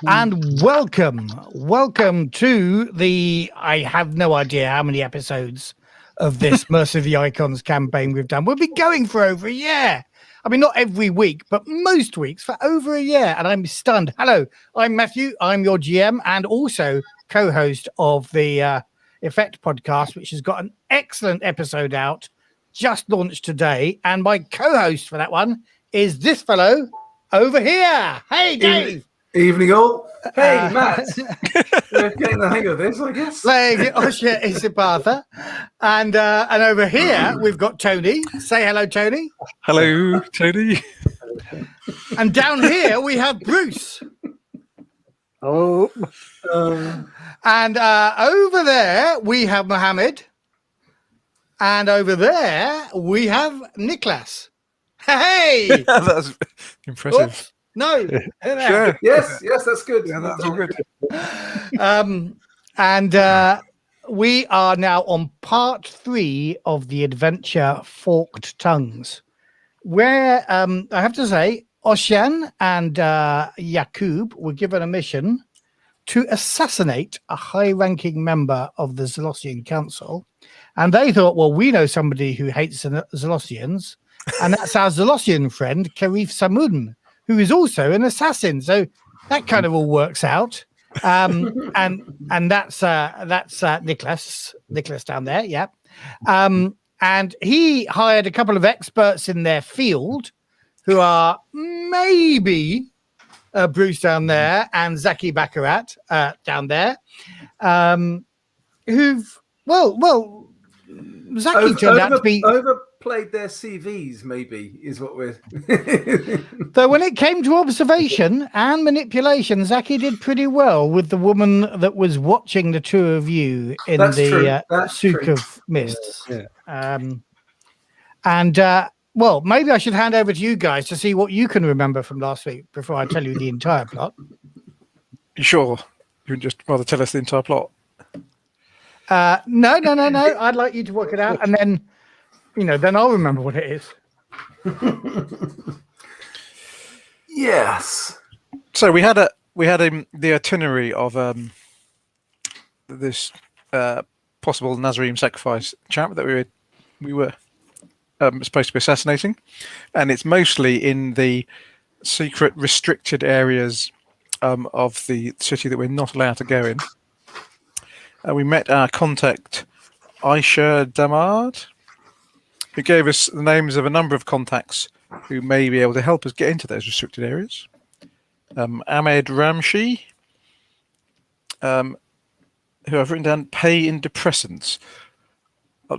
And welcome to the, I have no idea how many episodes of this Mercy of the Icons campaign we've done. We've been going for over a year. I mean, not every week, but most weeks for over a year. And I'm stunned. Hello, I'm Matthew. I'm your GM and also co-host of the Effect podcast, which has got an excellent episode out, just launched today. And my co-host for that one is this fellow over here. Hey, Dave. Evening all. Hey, Matt. We're getting the hang of this, I guess. Oshian and Zaki and over here we've got Tony. Say hello, Tony. Hello, Tony. And down here we have Bruce. Oh. And over there we have Mohammed. And over there we have Nicholas. Hey! That's impressive. Oops. No. Sure. Yes, that's good. Yeah, that's all good. And we are now on part 3 of the adventure Forked Tongues, where I have to say, Oshian and Yaqub were given a mission to assassinate a high-ranking member of the Zenithian Council. And they thought, well, we know somebody who hates Zenithians, and that's our Zenithian friend, Karif Samun, who is also an assassin. So that kind of all works out. And that's Nicholas down there, yeah. And he hired a couple of experts in their field who are maybe Bruce down there and Zaki Barakat down there, who've, well, Zaki turned out to be... Overplayed their CVs, maybe, is what we're... Though when it came to observation and manipulation, Zaki did pretty well with the woman that was watching the two of you in the Souk of Mists. Yeah. Well, maybe I should hand over to you guys to see what you can remember from last week before I tell you the entire plot. You sure? You would just rather tell us the entire plot? No. I'd like you to work it out, and then, then I'll remember what it is. Yes. So we had the itinerary of this possible Nazarene sacrifice chap that we were supposed to be assassinating, and it's mostly in the secret restricted areas of the city that we're not allowed to go in. We met our contact Aisha Damaad, who gave us the names of a number of contacts who may be able to help us get into those restricted areas. Ahmed Ramshi, who I've written down, pay in depressants.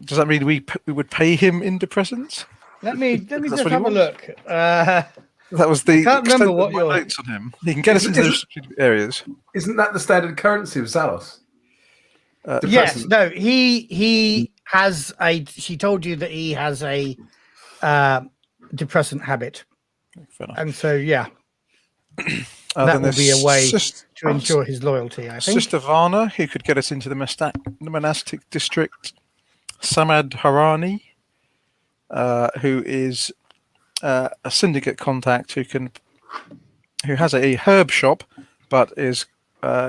Does that mean we would pay him in depressants? Let me just have a look. That was the. I can't remember what your notes on him. He can get us into those areas. Isn't that the standard currency of Zalos? Yes. No. He has a. She told you that he has a depressant habit, and so yeah, that will be a way to ensure his loyalty. I think. Sistervanna, who could get us into the monastic district. Samad Harani, who is a syndicate contact who has a herb shop, but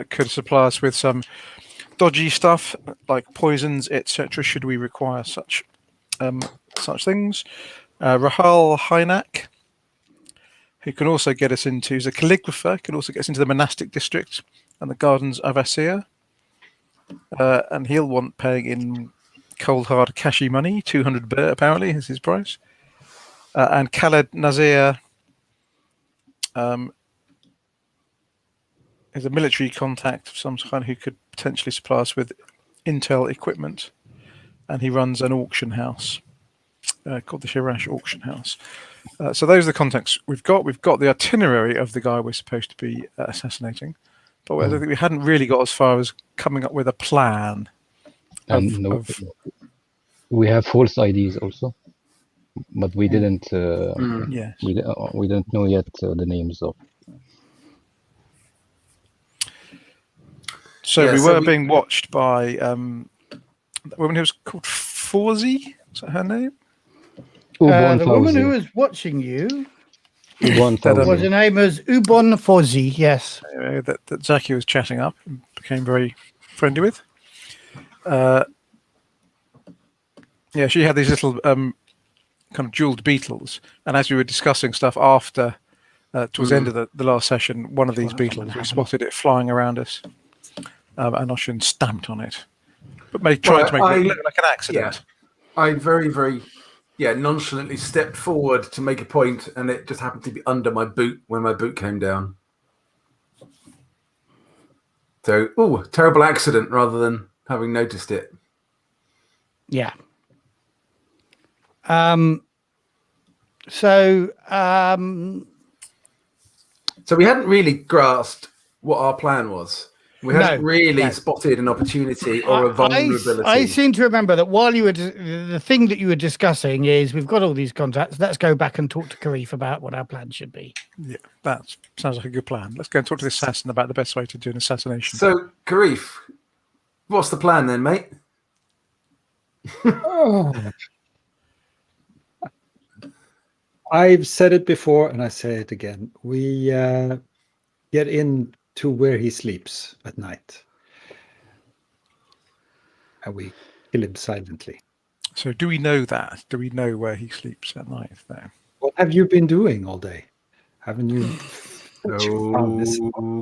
could supply us with some dodgy stuff like poisons, etc. Should we require such things? Rahal Hynak, who can also get us into, is a calligrapher, can also get us into the monastic district and the gardens of Asir, and he'll want paying in cold hard cashy money, 200 birr apparently is his price. And Khaled Nazir is a military contact of some kind who could potentially supply us with intel equipment, and he runs an auction house called the Shirash Auction House. So those are the contacts we've got. We've got the itinerary of the guy we're supposed to be assassinating, but I think we hadn't really got as far as coming up with a plan. We have false IDs also, but we didn't. Yes. We don't know yet the names of. So we were being watched by a woman who was called Fawzi. Is that her name? Ubon the Fawzi. woman who was watching you Ubon That, Was Fawzi. the name was Ubon Fawzi, yes. that Zaki was chatting up and became very friendly with. Yeah, she had these little kind of jeweled beetles, and as we were discussing stuff after, towards the end of the last session, one of these beetles, we spotted it flying around us, and Oshian stamped on it, but tried to make it look like an accident. Yeah, I very, very, nonchalantly stepped forward to make a point, and it just happened to be under my boot when my boot came down. So, terrible accident rather than having noticed it. Yeah. So we hadn't really grasped what our plan was. We hadn't really spotted an opportunity or a vulnerability. I seem to remember that while you were the thing that you were discussing is we've got all these contacts. Let's go back and talk to Karif about what our plan should be. Yeah, that sounds like a good plan. Let's go and talk to the assassin about the best way to do an assassination. So, Karif, what's the plan then, mate? I've said it before and I say it again. We get in to where he sleeps at night. And we kill him silently. So do we know that? Do we know where he sleeps at night there? What have you been doing all day? Haven't you?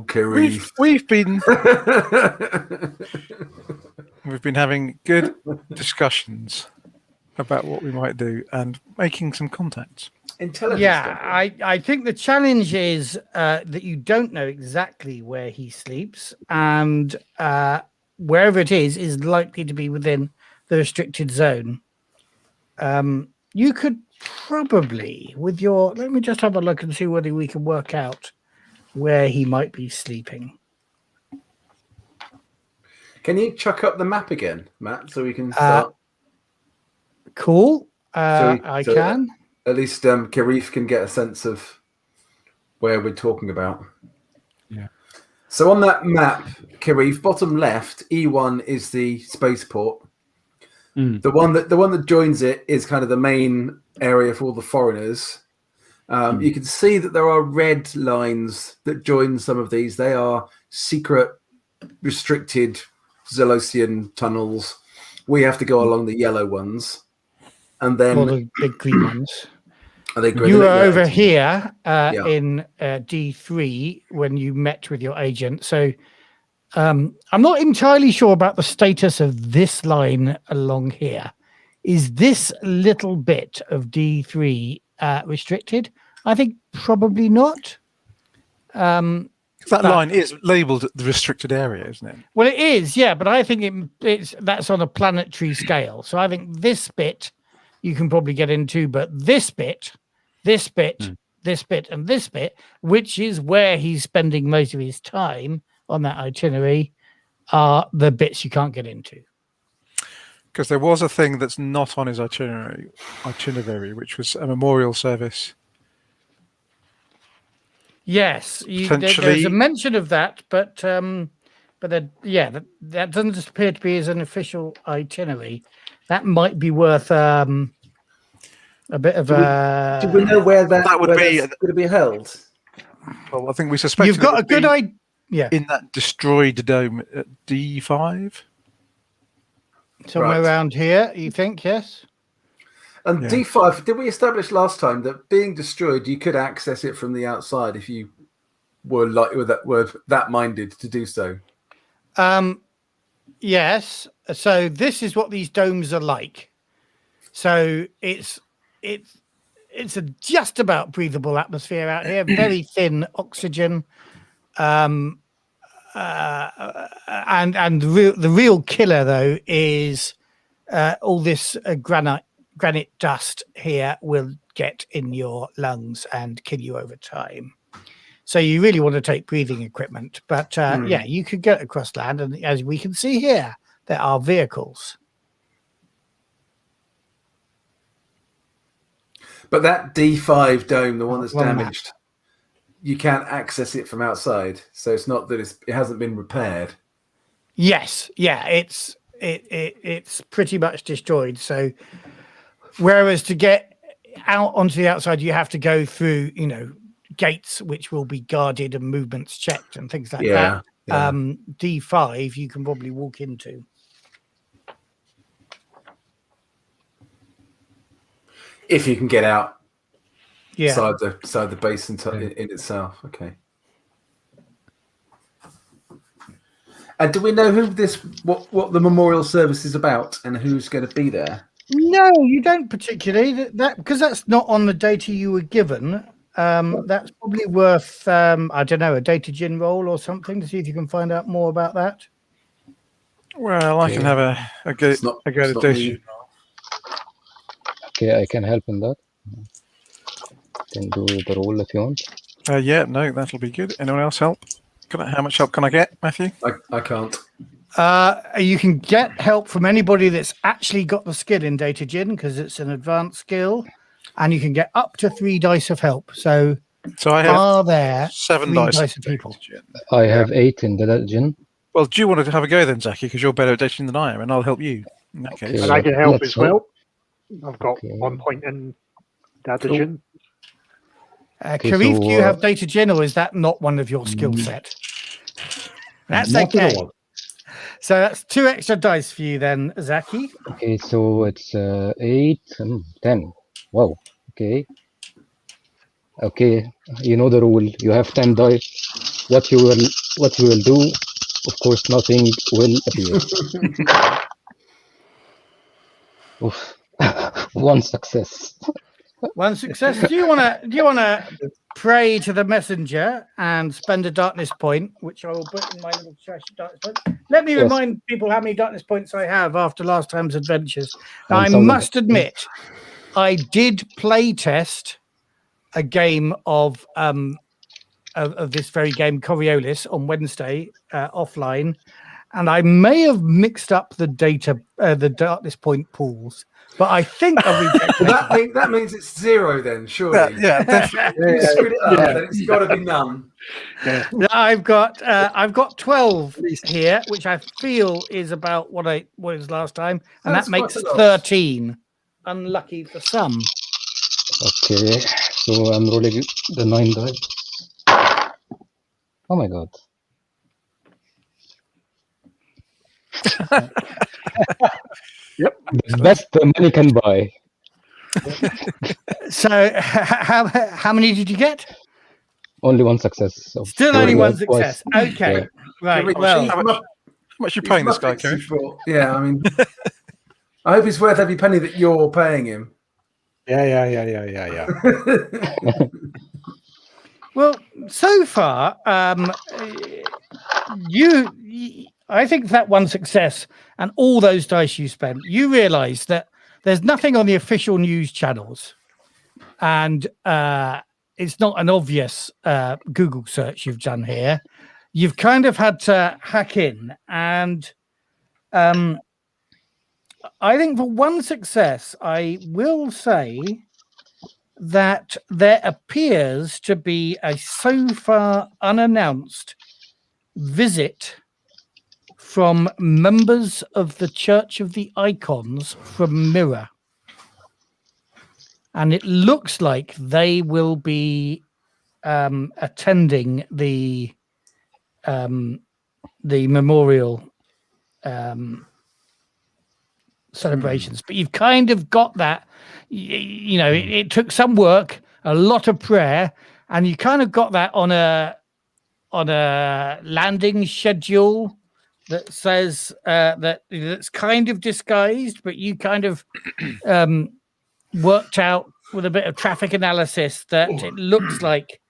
Karif. We've been having good discussions about what we might do and making some contacts. Intelligence. Yeah, I think the challenge is that you don't know exactly where he sleeps, and wherever it is likely to be within the restricted zone. You could probably, with your, let me just have a look and see whether we can work out where he might be sleeping. Can you chuck up the map again, Matt, so we can start? Cool. I can. At least Karif can get a sense of where we're talking about. Yeah. So on that map, Karif, bottom left, E1 is the spaceport. The one that joins it is kind of the main area for all the foreigners. You can see that there are red lines that join some of these. They are secret, restricted Zelosian tunnels. We have to go along the yellow ones, and then the big green ones. Are they green? You were over here in D3 when you met with your agent. So I'm not entirely sure about the status of this line along here. Is this little bit of D3 restricted? I think probably not. That line is labelled the restricted area, isn't it? Well, it is, yeah, but I think that's on a planetary scale. So I think this bit you can probably get into, but this bit, this bit, and this bit, which is where he's spending most of his time on that itinerary, are the bits you can't get into. Because there was a thing that's not on his itinerary, which was a memorial service. Yes, there's a mention of that, but that doesn't appear to be as an official itinerary. That might be worth a bit of a. Do we know where that would be going to be held? Well, I think we suspect you've got a good idea. Yeah, in that destroyed dome at D5, somewhere around here. You think? Yes. And D5, did we establish last time that being destroyed, you could access it from the outside if you were that minded to do so? Yes. So this is what these domes are like. So it's a just about breathable atmosphere out here, very thin oxygen, and the real killer though is all this granite dust here will get in your lungs and kill you over time. So you really want to take breathing equipment. But you could get across land. And as we can see here, there are vehicles. But that D5 dome, the one that's damaged, you can't access it from outside. So it's not that it hasn't been repaired. Yes. Yeah, it's pretty much destroyed. So whereas to get out onto the outside, you have to go through, gates which will be guarded and movements checked and things like Yeah. that. D5 you can probably walk into. If you can get out Yeah. side the base in itself. Okay. And do we know what the memorial service is about and who's going to be there? No, you don't particularly. That because that's not on the data you were given. That's probably worth I don't know, a data gin roll or something to see if you can find out more about that. Well, I can have a go to data. Okay, I can help in that. Can do the roll if you want. Yeah, no, that'll be good. Anyone else help? How much help can I get, Matthew? I can't. You can get help from anybody that's actually got the skill in data gin because it's an advanced skill, and you can get up to 3 dice of help. So I have there 7 3 dice of people. I have 8 in the gin. Well, do you want to have a go then, Zaki? Because you're better at dating than I am, and I'll help you in that case. And I can help as well. I've got Okay. 1 point in data gin. Karif, do you have data gin, or is that not one of your skill set? That's Not okay. at all. So that's 2 extra dice for you then, Zaki. Okay, so it's 8 and 10. Wow. Okay. Okay, you know the rule. You have 10 dice. What you will do? Of course, nothing will appear. Oof. 1 success. 1 success. Do you wanna pray to the messenger and spend a darkness point, which I will put in my little trash darkness point? Let me remind people how many darkness points I have after last time's adventures. Now, I must admit, I did play test a game of this very game, Coriolis, on Wednesday offline, and I may have mixed up the the darkness point pools. But I think that means it's 0 then, surely. Yeah, definitely. You screwed it up, then it's got to be none. Yeah. I've got 12 here, which I feel is about what is last time, and That's that makes quite a lot. 13. Unlucky for some. Okay, so I'm rolling the 9 dice. Oh my god. Yep. The best the money can buy. So how many did you get? Only 1 success. So Still only 1 success. Twice. Okay. Yeah. Right. Well, How much are you paying this guy, Kerry? Yeah, I mean, I hope it's worth every penny that you're paying him. Yeah. well, so far, I think that 1 success and all those dice you spent, you realise that there's nothing on the official news channels, and it's not an obvious Google search you've done here. You've kind of had to hack in, and I think for 1 success, I will say that there appears to be a so far unannounced visit from members of the Church of the Icons from Mirror. And it looks like they will be attending the memorial celebrations. But you've kind of got that, it took some work, a lot of prayer, and you kind of got that on a landing schedule that says that's kind of disguised, but you kind of worked out with a bit of traffic analysis that it looks like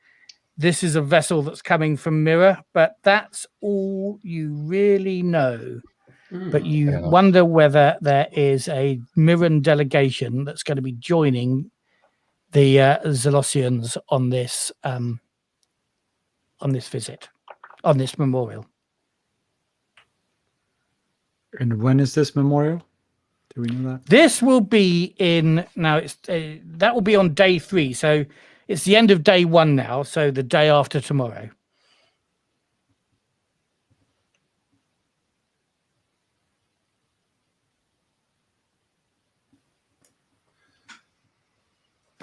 this is a vessel that's coming from Mirror, but that's all you really know. But you wonder whether there is a Mirran delegation that's going to be joining the Zelosians on this visit, on this memorial. And when is this memorial? Do we know that? This will be that will be on day 3. So it's the end of day 1 now. So the day after tomorrow.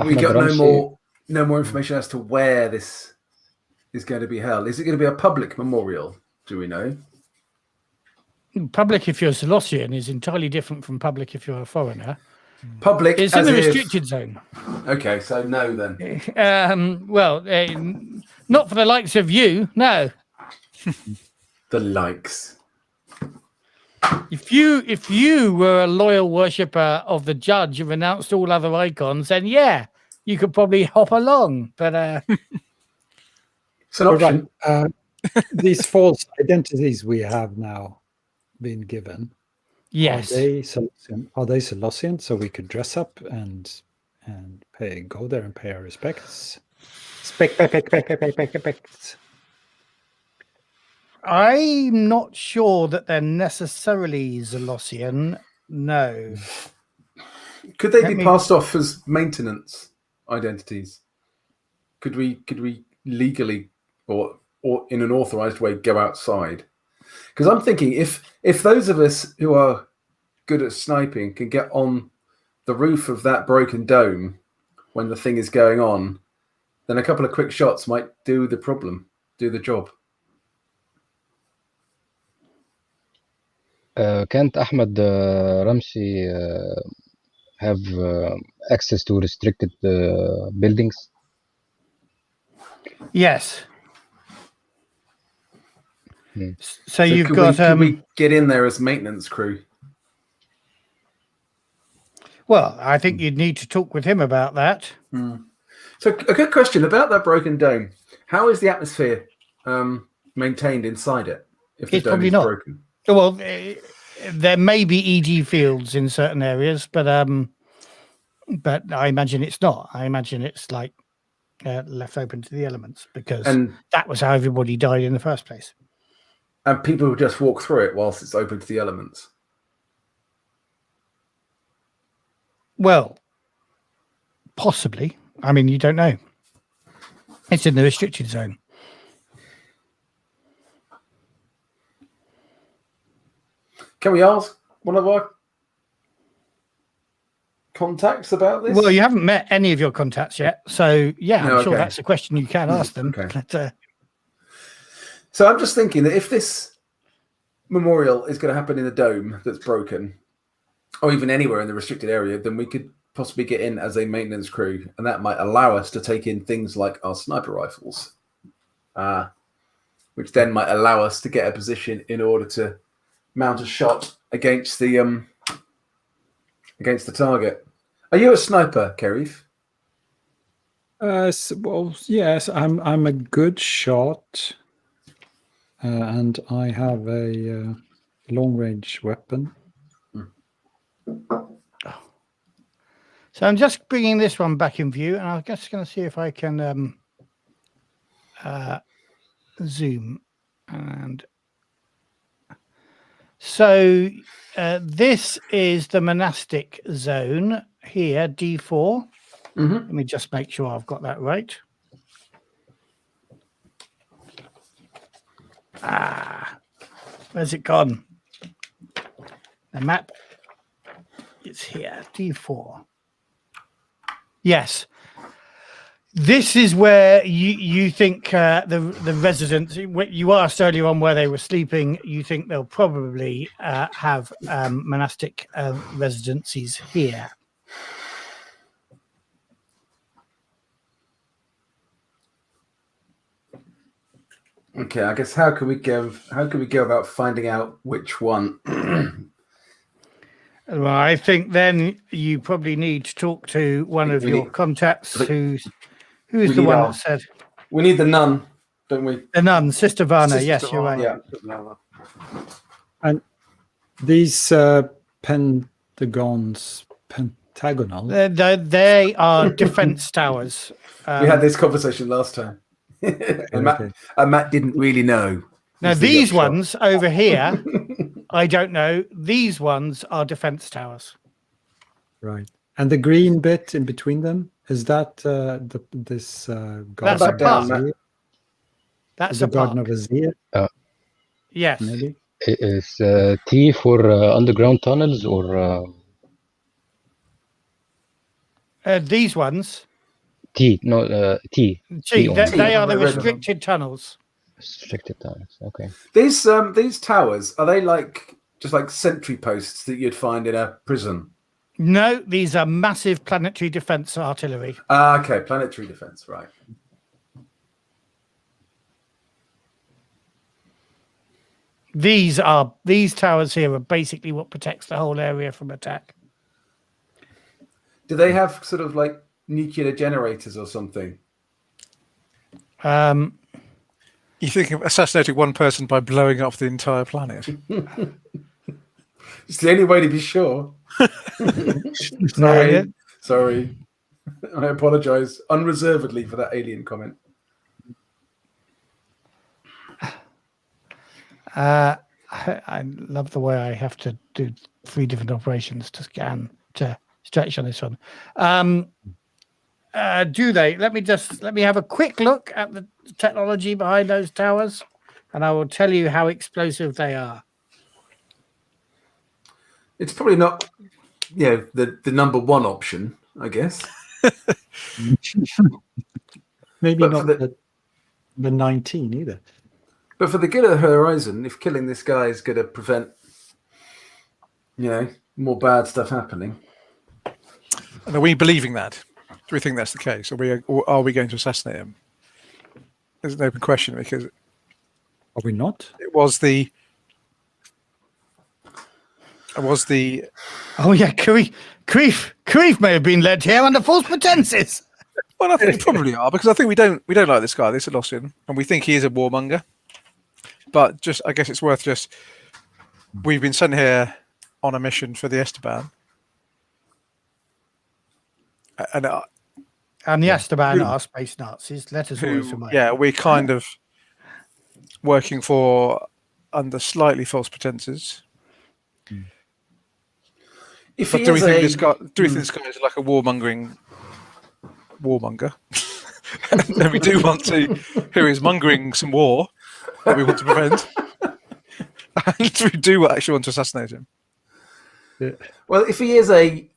We got no more. no more information as to where this is going to be held. Is it going to be a public memorial? Do we know? Public if you're Zalosian is entirely different from public if you're a foreigner. Public. It's in the restricted zone. Okay, so no then. Not for the likes of you, no. The likes. If you were a loyal worshipper of the judge and renounced all other icons, then yeah, you could probably hop along. But it's an option. Right. These false identities we have now been given. yes, Are they Selosian? So we could dress up and go there and pay our respects. Respects. I'm not sure that they're necessarily Zalosian. No. Could they be passed off as maintenance identities? Could we legally or in an authorized way go outside? Because I'm thinking if those of us who are good at sniping can get on the roof of that broken dome when the thing is going on, then a couple of quick shots might do the job. Can't Ahmed Ramsey have access to restricted buildings? Yes. So you've could got. Could we get in there as maintenance crew? Well, I think you'd need to talk with him about that. So a good question about that broken dome. How is the atmosphere maintained inside it if the It's dome probably is not. broken? Well, there may be EG fields in certain areas, but I imagine it's not. I imagine it's like left open to the elements because that was how everybody died in the first place. And people will just walk through it whilst it's open to the elements. Well, possibly. I mean, you don't know. It's in the restricted zone. Can we ask one of our contacts about this? Well, you haven't met any of your contacts yet, so yeah, No, I'm sure okay. that's a question you can ask them. Okay. But, So I'm just thinking that if this memorial is going to happen in a dome that's broken, or even anywhere in the restricted area, then we could possibly get in as a maintenance crew, and that might allow us to take in things like our sniper rifles, which then might allow us to get a position in order to mount a shot against the target. Are you a sniper, Kerif? Well, yes, I'm a good shot, and I have a long-range weapon. so I'm just bringing this one back in view, and I'm just going to see if I can zoom. And so this is the monastic zone here, D4. Let me just make sure I've got that right. Where's it gone? The map is here, D4. Yes. This is where you think the residents, you asked earlier on where they were sleeping, you think they'll probably have monastic residencies here. Okay, I guess how can we go about finding out which one? Well, I think then you probably need to talk to one of your contacts who's the one that said. We need the nun, don't we? The nun, Sistervana. Yes, you're right. Yeah. And these pentagonal. They are defense towers. We had this conversation last time. and Matt didn't really know. Now, these ones over here, I don't know. These ones are defense towers. Right. And the green bit in between them, is that this That's a garden? park. That's a garden park. of Azir? Yes. Maybe. Is T for underground tunnels or? These ones T, no, T. Gee, only. they are the Red one. restricted tunnels. Restricted times. Okay. These towers, are they like just like sentry posts that you'd find in a prison? No, these are massive planetary defense artillery. Okay, planetary defense, right. These towers here are basically what protects the whole area from attack. Do they have sort of like nuclear generators or something? You think of assassinating one person by blowing up the entire planet? It's the only way to be sure. Sorry. I apologize unreservedly for that alien comment. I love the way I have to do 3 different operations to scan to stretch on this one. Do they? Let me have a quick look at the technology behind those towers, and I will tell you how explosive they are. It's probably not, the number one option, I guess. Maybe But not for the 19 either. But for the good of the horizon, if killing this guy is going to prevent, more bad stuff happening. And are we believing that? Do we think that's the case? Or are we going to assassinate him? It's an open question because Are we not? it was the Oh yeah, Karif may have been led here under false pretenses. well, I think we probably are because I think we don't like this guy, this Oshian, and we think he is a warmonger. But I guess it's worth we've been sent here on a mission for the Esteban. And the Esteban are space Nazis. Let us always remind. we're kind of working under slightly false pretenses. If But he do we is think a- this guy? Do we think this guy is like a warmonger? And we do want to. Who is mongering some war that we want to prevent? And we do actually want to assassinate him. Well, if he is a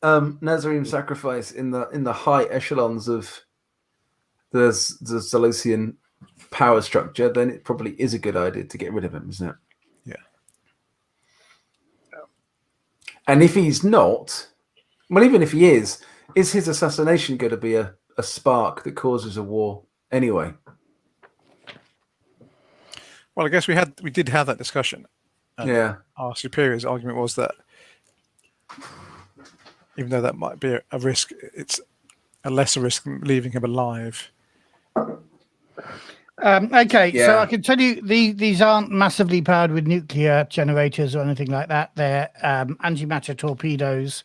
Nazarene sacrifice in the high echelons of the Zelosian power structure, then it probably is a good idea to get rid of him, isn't it? Yeah. And if he's not, well, even if he is his assassination going to be a spark that causes a war anyway? Well, I guess we did have that discussion. Our superior's argument was that even though that might be a risk, it's a lesser risk than leaving him alive. Okay, so I can tell you these aren't massively powered with nuclear generators or anything like that. They're antimatter torpedoes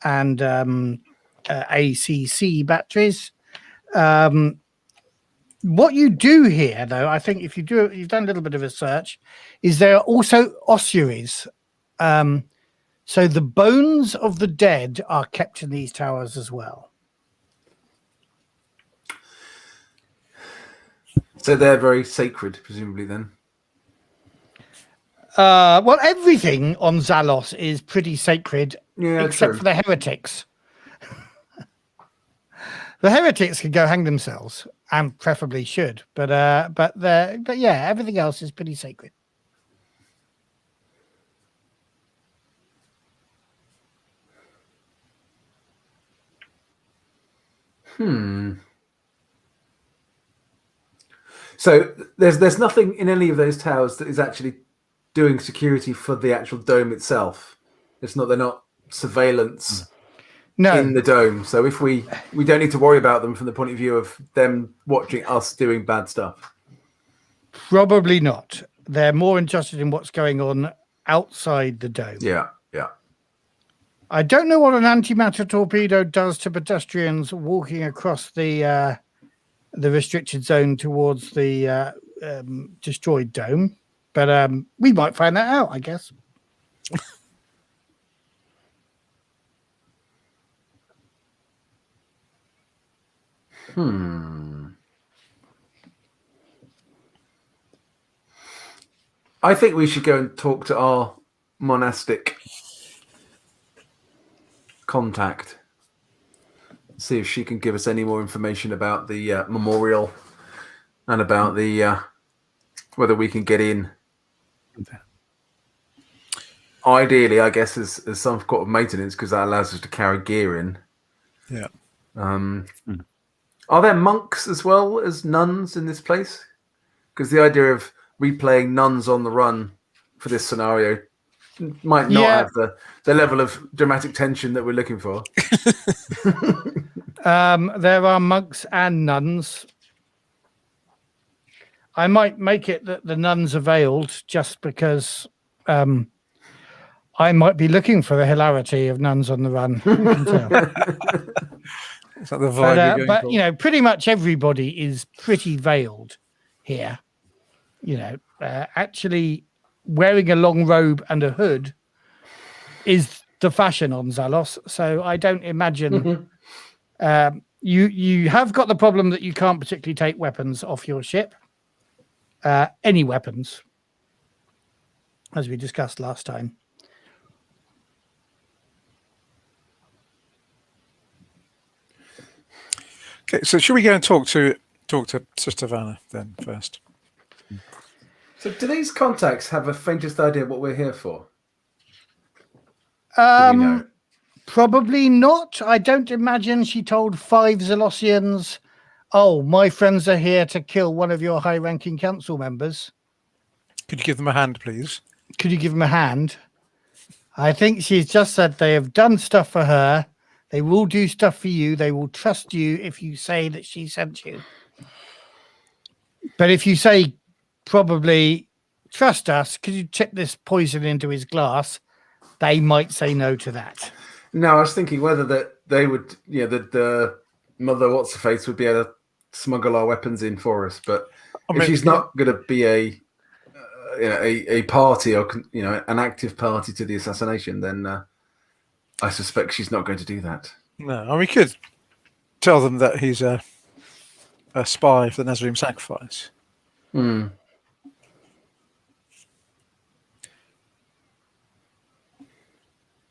and ACC batteries. What you do here, though, I think if you've done a little bit of research, is there are also ossuaries. So the bones of the dead are kept in these towers as well. So they're very sacred, presumably, then. Well, everything on Zalos is pretty sacred, except for the heretics. The heretics can go hang themselves, and preferably should. But yeah, everything else is pretty sacred. So there's nothing in any of those towers that is actually doing security for the actual dome itself. They're not surveillance in the dome. So if we don't need to worry about them from the point of view of them watching us doing bad stuff. Probably not. They're more interested in what's going on outside the dome. Yeah. I don't know what an antimatter torpedo does to pedestrians walking across the restricted zone towards the destroyed dome, but we might find that out, I guess. I think we should go and talk to our monastic contact. see if she can give us any more information about the memorial and about the whether we can get in. Ideally, I guess as some sort of maintenance, because that allows us to carry gear in. Yeah. Are there monks as well as nuns in this place? Because the idea of replaying nuns on the run for this scenario might not have the level of dramatic tension that we're looking for. There are monks and nuns. I might make it that the nuns are veiled just because I might be looking for the hilarity of nuns on the run. It's like the vibe But you know, pretty much everybody is pretty veiled here. You know, actually wearing a long robe and a hood is the fashion on Zalos. So I don't imagine you have got the problem that you can't particularly take weapons off your ship. Any weapons, as we discussed last time. Okay, so should we go and talk to Sistervanna then first? So do these contacts have a faintest idea what we're here for? Probably not. I don't imagine she told 5 Zalosians, "Oh, my friends are here to kill one of your high-ranking council members. Could you give them a hand, please? Could you give them a hand?" I think she's just said they have done stuff for her. They will do stuff for you. They will trust you if you say that she sent you. But if you say, probably, trust us, could you tip this poison into his glass? They might say no to that. No, I was thinking whether that they would, the mother what's-her-face would be able to smuggle our weapons in for us. But if she's not going to be a party or an active party to the assassination, then I suspect she's not going to do that. No, and we could tell them that he's a spy for the Nazarene sacrifice.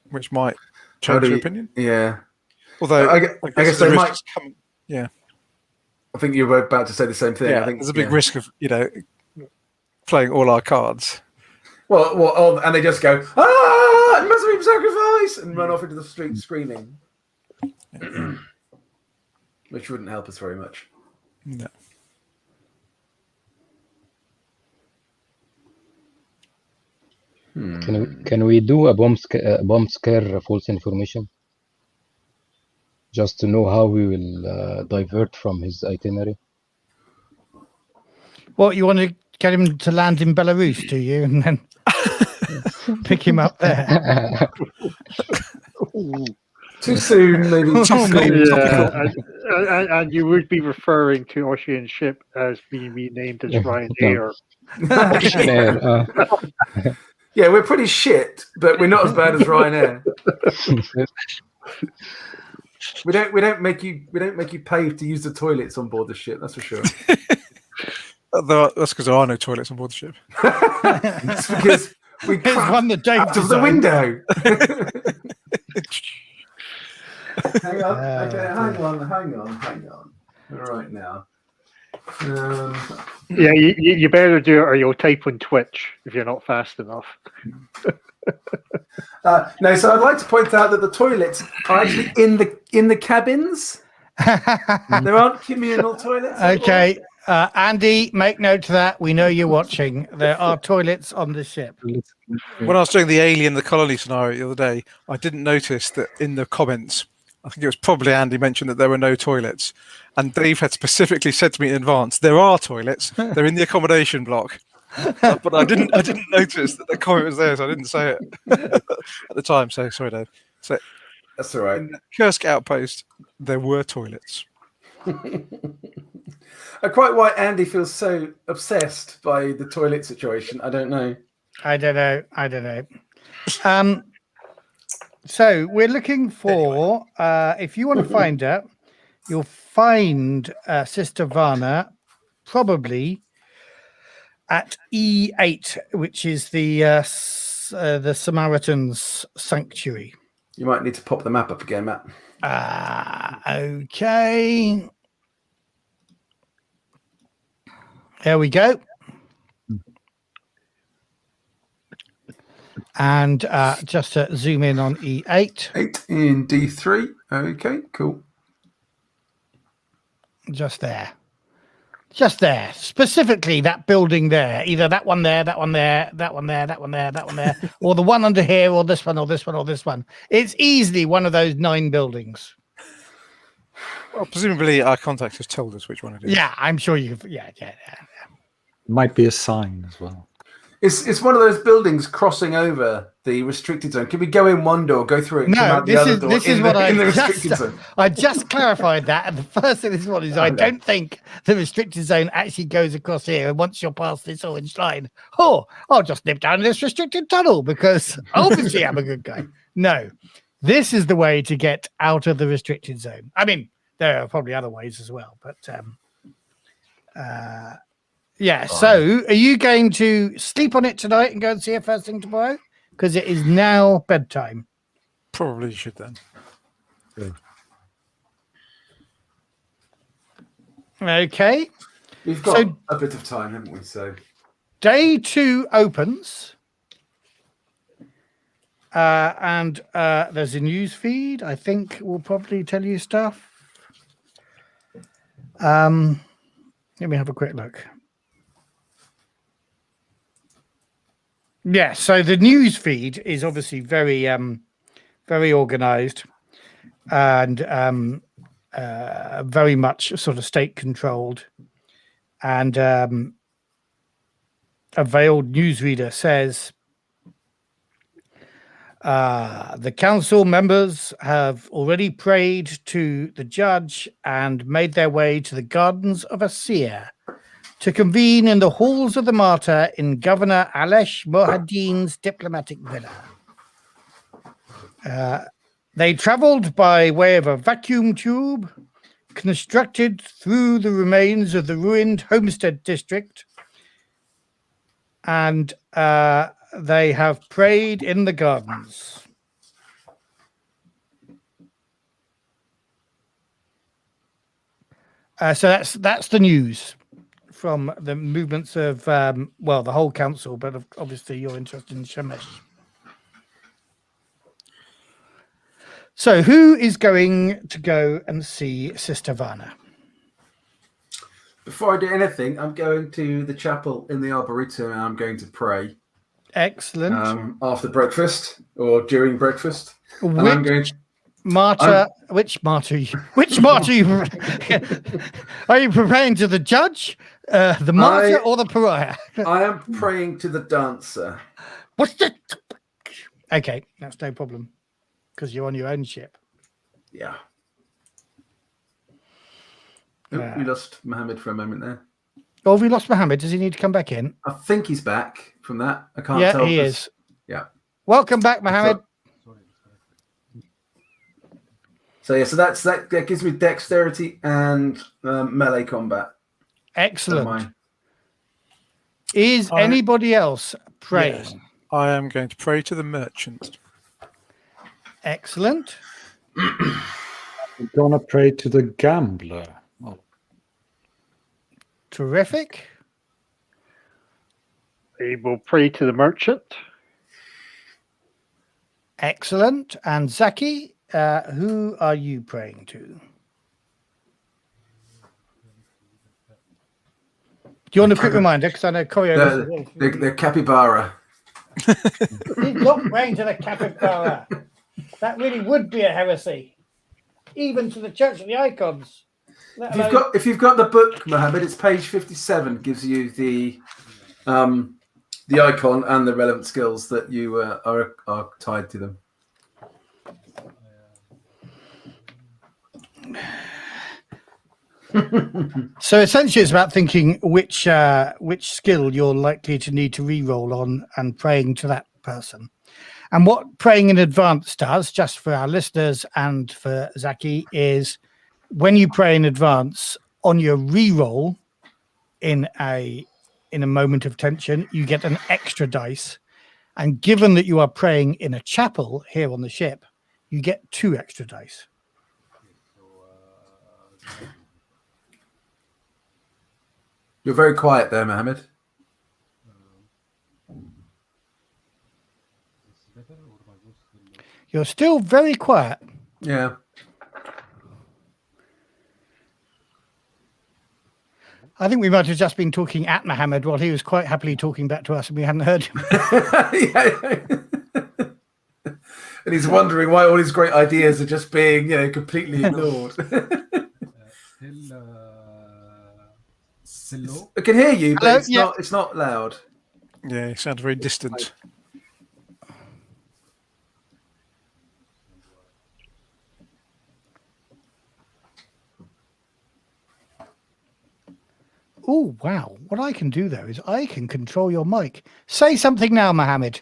Which might change your opinion. Yeah. Although I guess they might. Yeah. I think you were about to say the same thing. Yeah, I think there's a big risk of playing all our cards. Well, and they just go, "Ah, it must have been sacrifice," and run off into the street screaming, which wouldn't help us very much. No. Can we do a bomb scare false information? Just to know how we will divert from his itinerary. What, you want to get him to land in Belarus, do you? And then pick him up there. Too soon, maybe. Too soon. Yeah, and you would be referring to Oshian's ship as being renamed as Ryanair. Yeah, we're pretty shit, but we're not as bad as Ryanair. We don't make you pay to use the toilets on board the ship. That's for sure. That's because there are no toilets on board the ship. It's because we one that Dave out of the window. Hang on. Okay, hang on. Right now. Yeah, you better do it, or you'll type on Twitch if you're not fast enough. No, so I'd like to point out that the toilets are actually in the cabins. There aren't communal toilets. Okay, Andy, make note of that. We know you're watching. There are toilets on the ship. When I was doing the Alien the Colony scenario the other day, I didn't notice that in the comments, I think it was probably Andy mentioned that there were no toilets. And Dave had specifically said to me in advance, there are toilets. They're in the accommodation block. But I didn't notice that the comment was there, so I didn't say it at the time. So sorry, Dave. So that's all right. In the Kursk outpost, there were toilets. Quite why Andy feels so obsessed by the toilet situation, I don't know. I don't know. So we're looking for, if you want to find her, you'll find Sistervana probably at E8, which is the Samaritans' sanctuary. You might need to pop the map up again, Matt. Okay. There we go. And just to zoom in on E8. 8 in D3. Okay, cool. Just there. Just there. Specifically that building there. Either that one there, that one there, that one there, that one there, that one there, or the one under here, or this one, or this one, or this one. It's easily one of those 9 buildings. Well, presumably our contact has told us which one it is. Yeah, I'm sure you. Yeah. Might be a sign as well. It's one of those buildings crossing over the restricted zone. Can we go in one door, go through it, and come No, out the other door this is in what the restricted zone? I just clarified that. And the first thing this one is, I don't think the restricted zone actually goes across here. And once you're past this orange line, I'll just nip down this restricted tunnel because obviously I'm a good guy. No, this is the way to get out of the restricted zone. I mean, there are probably other ways as well, but yeah. So, are you going to sleep on it tonight and go and see it first thing tomorrow? Because it is now bedtime. Probably should then. Good. Okay. We've got a bit of time, haven't we? So, day 2 opens. And there's a news feed. I think we'll probably tell you stuff. Let me have a quick look. Yeah, so the news feed is obviously very organized and very much sort of state controlled. And a veiled newsreader says the council members have already prayed to the judge and made their way to the gardens of Asir to convene in the halls of the martyr in Governor Alesh Mohadin's diplomatic villa. They traveled by way of a vacuum tube constructed through the remains of the ruined Homestead district, and they have prayed in the gardens. So that's the news from the movements of the whole council, but obviously you're interested in Shemesh. So who is going to go and see Sistervana? before I do anything, I'm going to the chapel in the Arboretum and I'm going to pray. Excellent. After breakfast or during breakfast. And I'm going to... Which martyr you are you praying to the judge, the martyr, or the pariah? I am praying to the dancer. What's the... Okay, that's no problem because you're on your own ship. Yeah. Oh, we lost Mohammed for a moment there. Oh, have we lost Mohammed? Does he need to come back in? I think he's back from that. I can't tell. Yeah, he is. Yeah. Welcome back, Mohammed. So yeah, so that gives me dexterity and melee combat. Excellent. Is anybody else praying? Yes, I am going to pray to the merchant. Excellent. I'm gonna pray to the gambler. Oh. Terrific. We will pray to the merchant. Excellent. And Zaki, who are you praying to? Do you want a quick reminder? Because I know Coriolis... The capybara. He's not praying to the capybara. That really would be a heresy. Even to the Church of the Icons. If you've got the book, Mohammed, it's page 57. Gives you the icon and the relevant skills that you are tied to them. So essentially, it's about thinking which skill you're likely to need to re-roll on and praying to that person. And what praying in advance does, just for our listeners and for Zaki, is when you pray in advance on your re-roll in a moment of tension, you get an extra dice. And given that you are praying in a chapel here on the ship, you get 2 extra dice. You're very quiet there, Mohammed. You're still very quiet. Yeah. I think we might have just been talking at Mohammed while he was quite happily talking back to us and we hadn't heard him. Yeah. And he's wondering why all his great ideas are just being, completely ignored. I can hear you, but it's not loud. Yeah, you sound very distant. Oh, wow. What I can do, though, is I can control your mic. Say something now, Mohammed.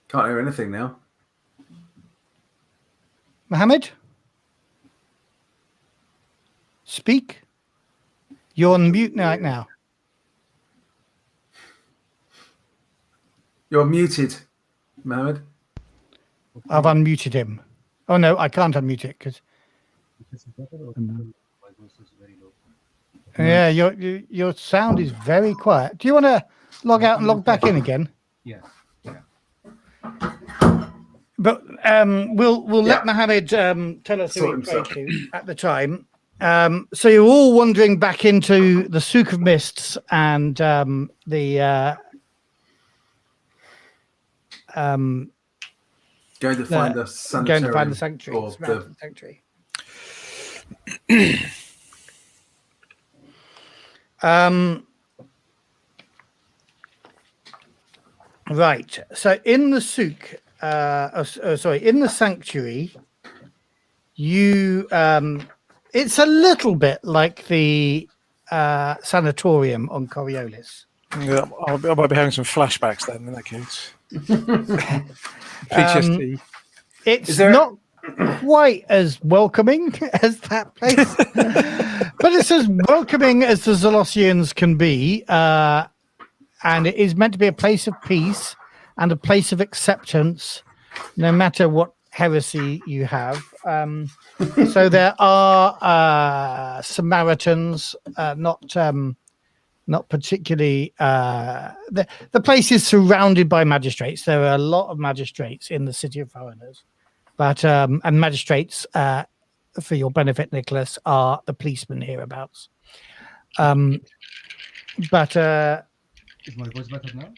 Can't hear anything now. Mohammed? Speak. You're on mute right now. You're muted, Mohammed. I've unmuted him. Oh, no, I can't unmute it because... Yeah, your sound is very quiet. Do you want to log out and log back in again? Yeah. But we'll let Mohammed tell us who he prayed to at the time. So you're all wandering back into the Souk of Mists and the going to find the sanitarium. Going to find the sanctuary. Or The sanctuary. Right. So in the souk, in the sanctuary, you it's a little bit like the sanatorium on Coriolis. Yeah, I might be having some flashbacks then in that case. PTSD. It's not quite as welcoming as that place, but it's as welcoming as the Zolosians can be. And it is meant to be a place of peace and a place of acceptance, no matter what heresy you have. So there are Samaritans, not particularly. The place is surrounded by magistrates. There are a lot of magistrates in the city of foreigners, but and magistrates, for your benefit, Nicholas, are the policemen hereabouts. But is my voice better now?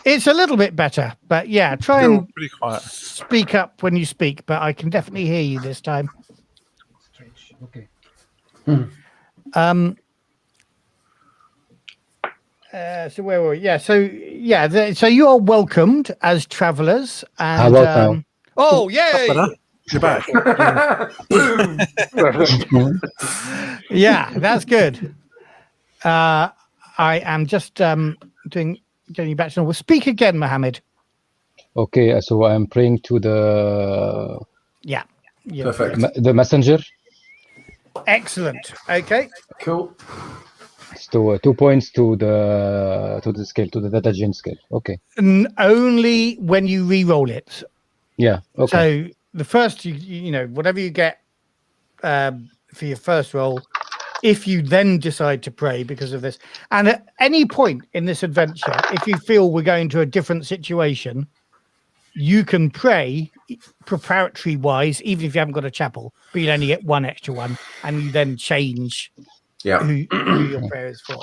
It's a little bit better, but yeah, try You're and pretty quiet. speak up when you speak. But I can definitely hear you this time. Strange. Okay. So where were we? Yeah. So so you are welcomed as travellers. And How about now? oh yay! You're back. Yeah, that's good. I am just getting you back to normal. Speak again, Mohammed. Okay, so I'm praying to the Perfect. the messenger. Excellent. Okay. Cool. So 2 points to the scale, to the data gene scale. Okay. Only when you re-roll it. Yeah. Okay. So the first, you know, whatever you get for your first roll, if you then decide to pray because of this, and at any point in this adventure, if you feel we're going to a different situation, you can pray preparatory wise, even if you haven't got a chapel, but you only get 1 extra one, and you then change who your prayer is for.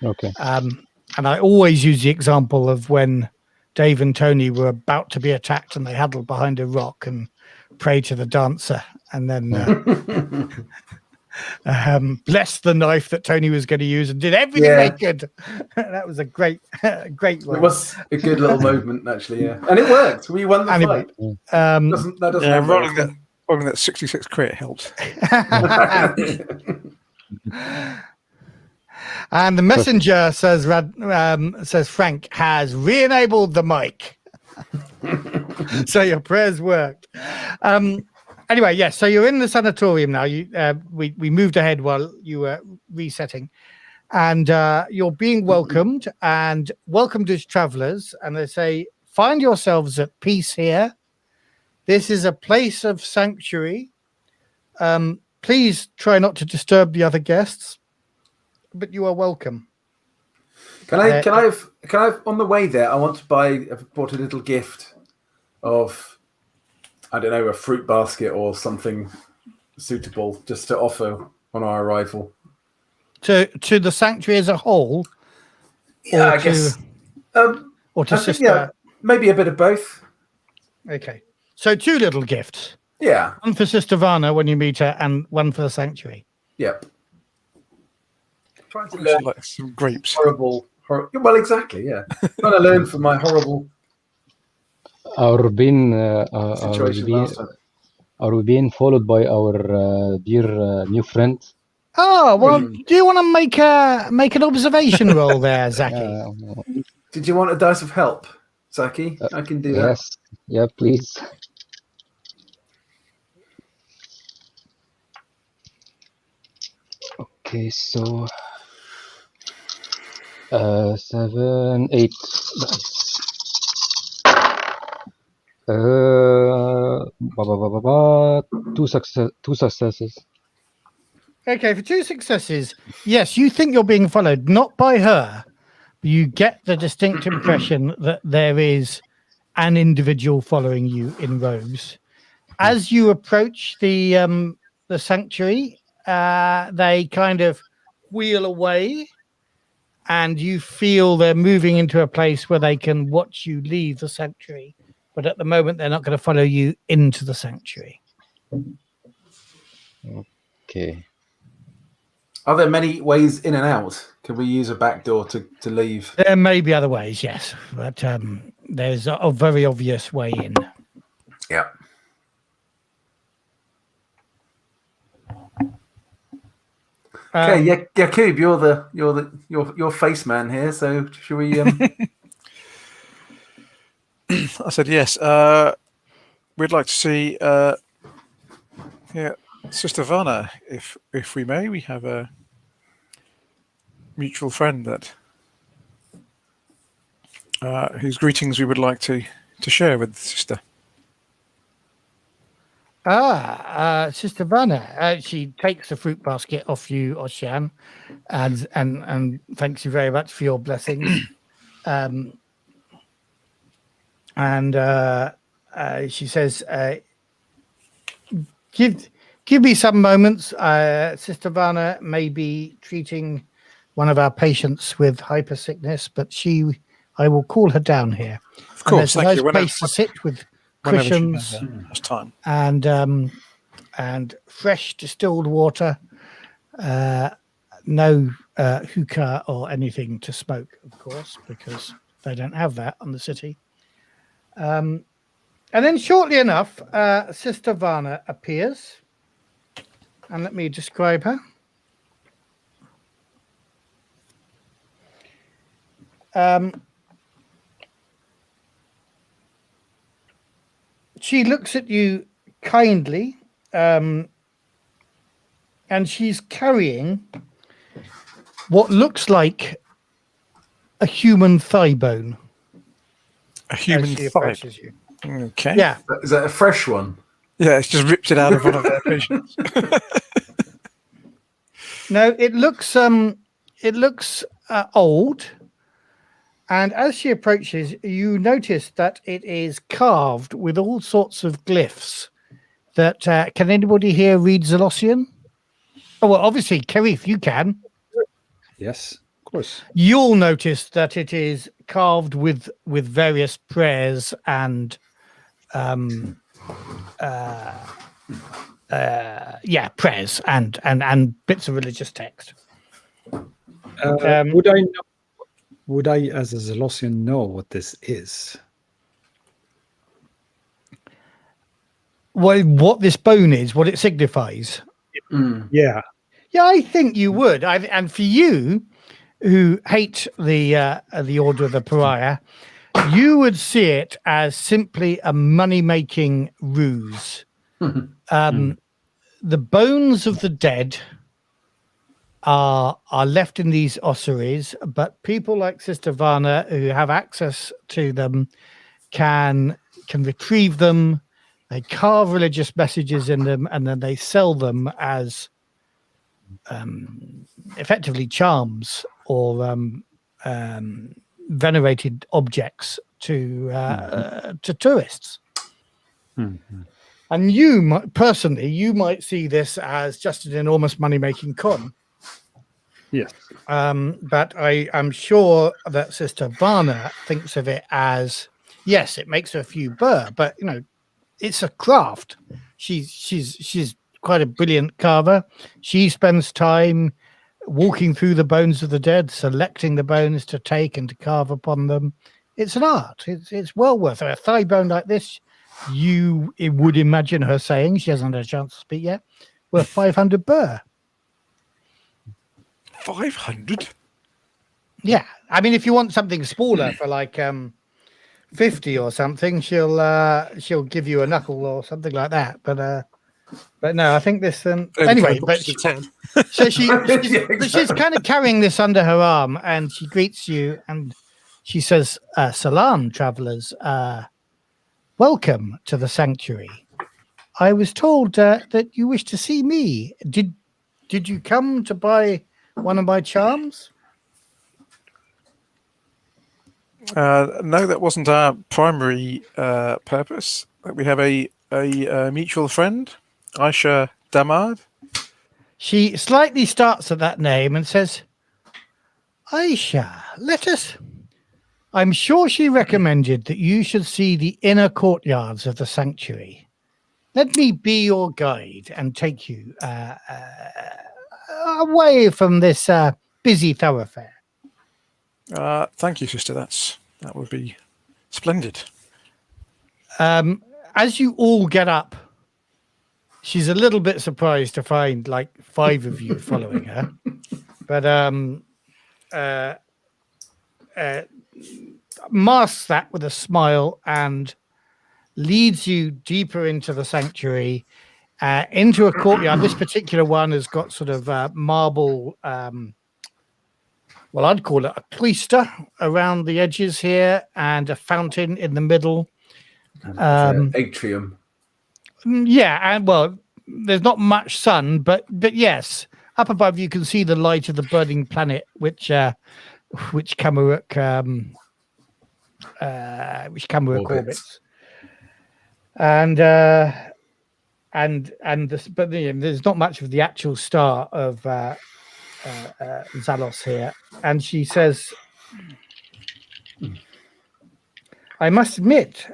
Okay. And I always use the example of when Dave and Tony were about to be attacked and they huddled behind a rock and prayed to the dancer, and then blessed the knife that Tony was going to use and did everything they could. That was a great one. It was a good little moment, actually, and it worked. We won the fight. That doesn't rolling that 66 crit helps. And the messenger says Frank has re-enabled the mic. So your prayers worked. Anyway, yes. So you're in the sanatorium now. We moved ahead while you were resetting, and you're being welcomed as travelers. And they say, find yourselves at peace here. This is a place of sanctuary. Please try not to disturb the other guests, but you are welcome. Can I have on the way there? I've bought a little gift of, I don't know, a fruit basket or something suitable just to offer on our arrival. To the sanctuary as a whole? Yeah, I guess. Or to Sister? Yeah, maybe a bit of both. Okay. So 2 little gifts. Yeah. One for Sistervana when you meet her, and one for the sanctuary. Yep. Trying to learn like some grapes. Well, exactly. Yeah. Trying to learn from my horrible situation. Are we being followed by our dear new friend? Oh well, do you want to make an observation roll there, Zaki? Did you want a dice of help, Zaki? I can do that. Yes. Yeah, please. Okay, so 7, 8 dice. Two successes. Okay, for 2 successes, yes, you think you're being followed, not by her, but you get the distinct impression that there is an individual following you in robes. As you approach the sanctuary, they kind of wheel away, and you feel they're moving into a place where they can watch you leave the sanctuary. But at the moment, they're not going to follow you into the sanctuary. Okay. Are there many ways in and out? Can we use a back door to leave? There may be other ways, yes. But there's a very obvious way in. Yeah. Okay, Yaqub, you're face man here. So should we? I said yes. We'd like to see Sistervana, if we may. We have a mutual friend that whose greetings we would like to share with the sister. Sistervana. She takes the fruit basket off you, Oshian, and thanks you very much for your blessings. And she says, give me some moments. Sistervana may be treating one of our patients with hypersickness, but I will call her down here. Of course, and there's a nice place to sit with cushions time. and fresh distilled water. No hookah or anything to smoke, of course, because they don't have that on the city. And then shortly enough, Sistervana appears. And let me describe her. She looks at you kindly, and she's carrying what looks like a human thigh bone. A human thigh. You. Okay. Yeah. Is that a fresh one? Yeah, it's just ripped it out of one of their patients. No, it looks old, and as she approaches, you notice that it is carved with all sorts of glyphs. That can anybody here read Zolossian? Oh well, obviously, Kerif, you can. Yes, of course. You'll notice that it is carved with various prayers and prayers and bits of religious text. Would I, as a Zolossian, know what this is? Well, what this bone is, what it signifies. Yeah, I think you would. And for you, who hate the Order of the Pariah, you would see it as simply a money-making ruse. The bones of the dead are left in these ossuaries, but people like Sistervana who have access to them can retrieve them. They carve religious messages in them, and then they sell them as effectively charms or venerated objects to tourists. Mm-hmm. And you might see this as just an enormous money-making con. Yes. But I am sure that Sistervana thinks of it as, yes, it makes her a few burr, but it's a craft. She's quite a brilliant carver. She spends time walking through the bones of the dead, selecting the bones to take and to carve upon them. It's an art. It's well worth it. A thigh bone like this, it would imagine her saying, she hasn't had a chance to speak yet, worth 500 burr. 500? Yeah, I mean, if you want something smaller for like 50 or something, she'll give you a knuckle or something like that. But no, I think this anyway. But so she's kind of carrying this under her arm, and she greets you, and she says, "Salam, travelers. Welcome to the sanctuary. I was told that you wish to see me. Did you come to buy one of my charms?" No, that wasn't our primary purpose. We have a mutual friend, Aisha Damad. She slightly starts at that name and says, "Aisha, let us." I'm sure she recommended that you should see the inner courtyards of the sanctuary. Let me be your guide and take you away from this busy thoroughfare. Thank you, sister. That would be splendid. As you all get up, she's a little bit surprised to find like 5 of you following her, but masks that with a smile and leads you deeper into the sanctuary, into a courtyard. This particular one has got sort of marble. Well, I'd call it a cloister around the edges here, and a fountain in the middle. Atrium. Yeah, and well, there's not much sun, but yes, up above you can see the light of the burning planet, which Kamaruk orbits. And there's not much of the actual star of Zalos here. And she says, I must admit,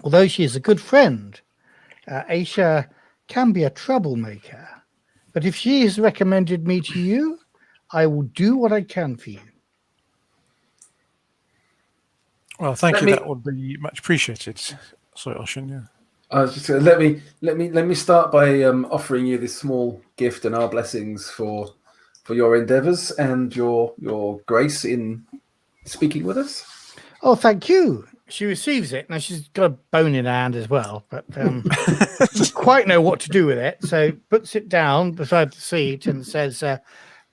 although she is a good friend, Aisha can be a troublemaker. But if she has recommended me to you, I will do what I can for you. Well, thank you. That would be much appreciated. Sorry, Oshian. Yeah. I was just gonna, let me start by offering you this small gift and our blessings for your endeavours and your grace in speaking with us. Oh, thank you. She receives it. Now she's got a bone in her hand as well, but doesn't quite know what to do with it. So puts it down beside the seat and says,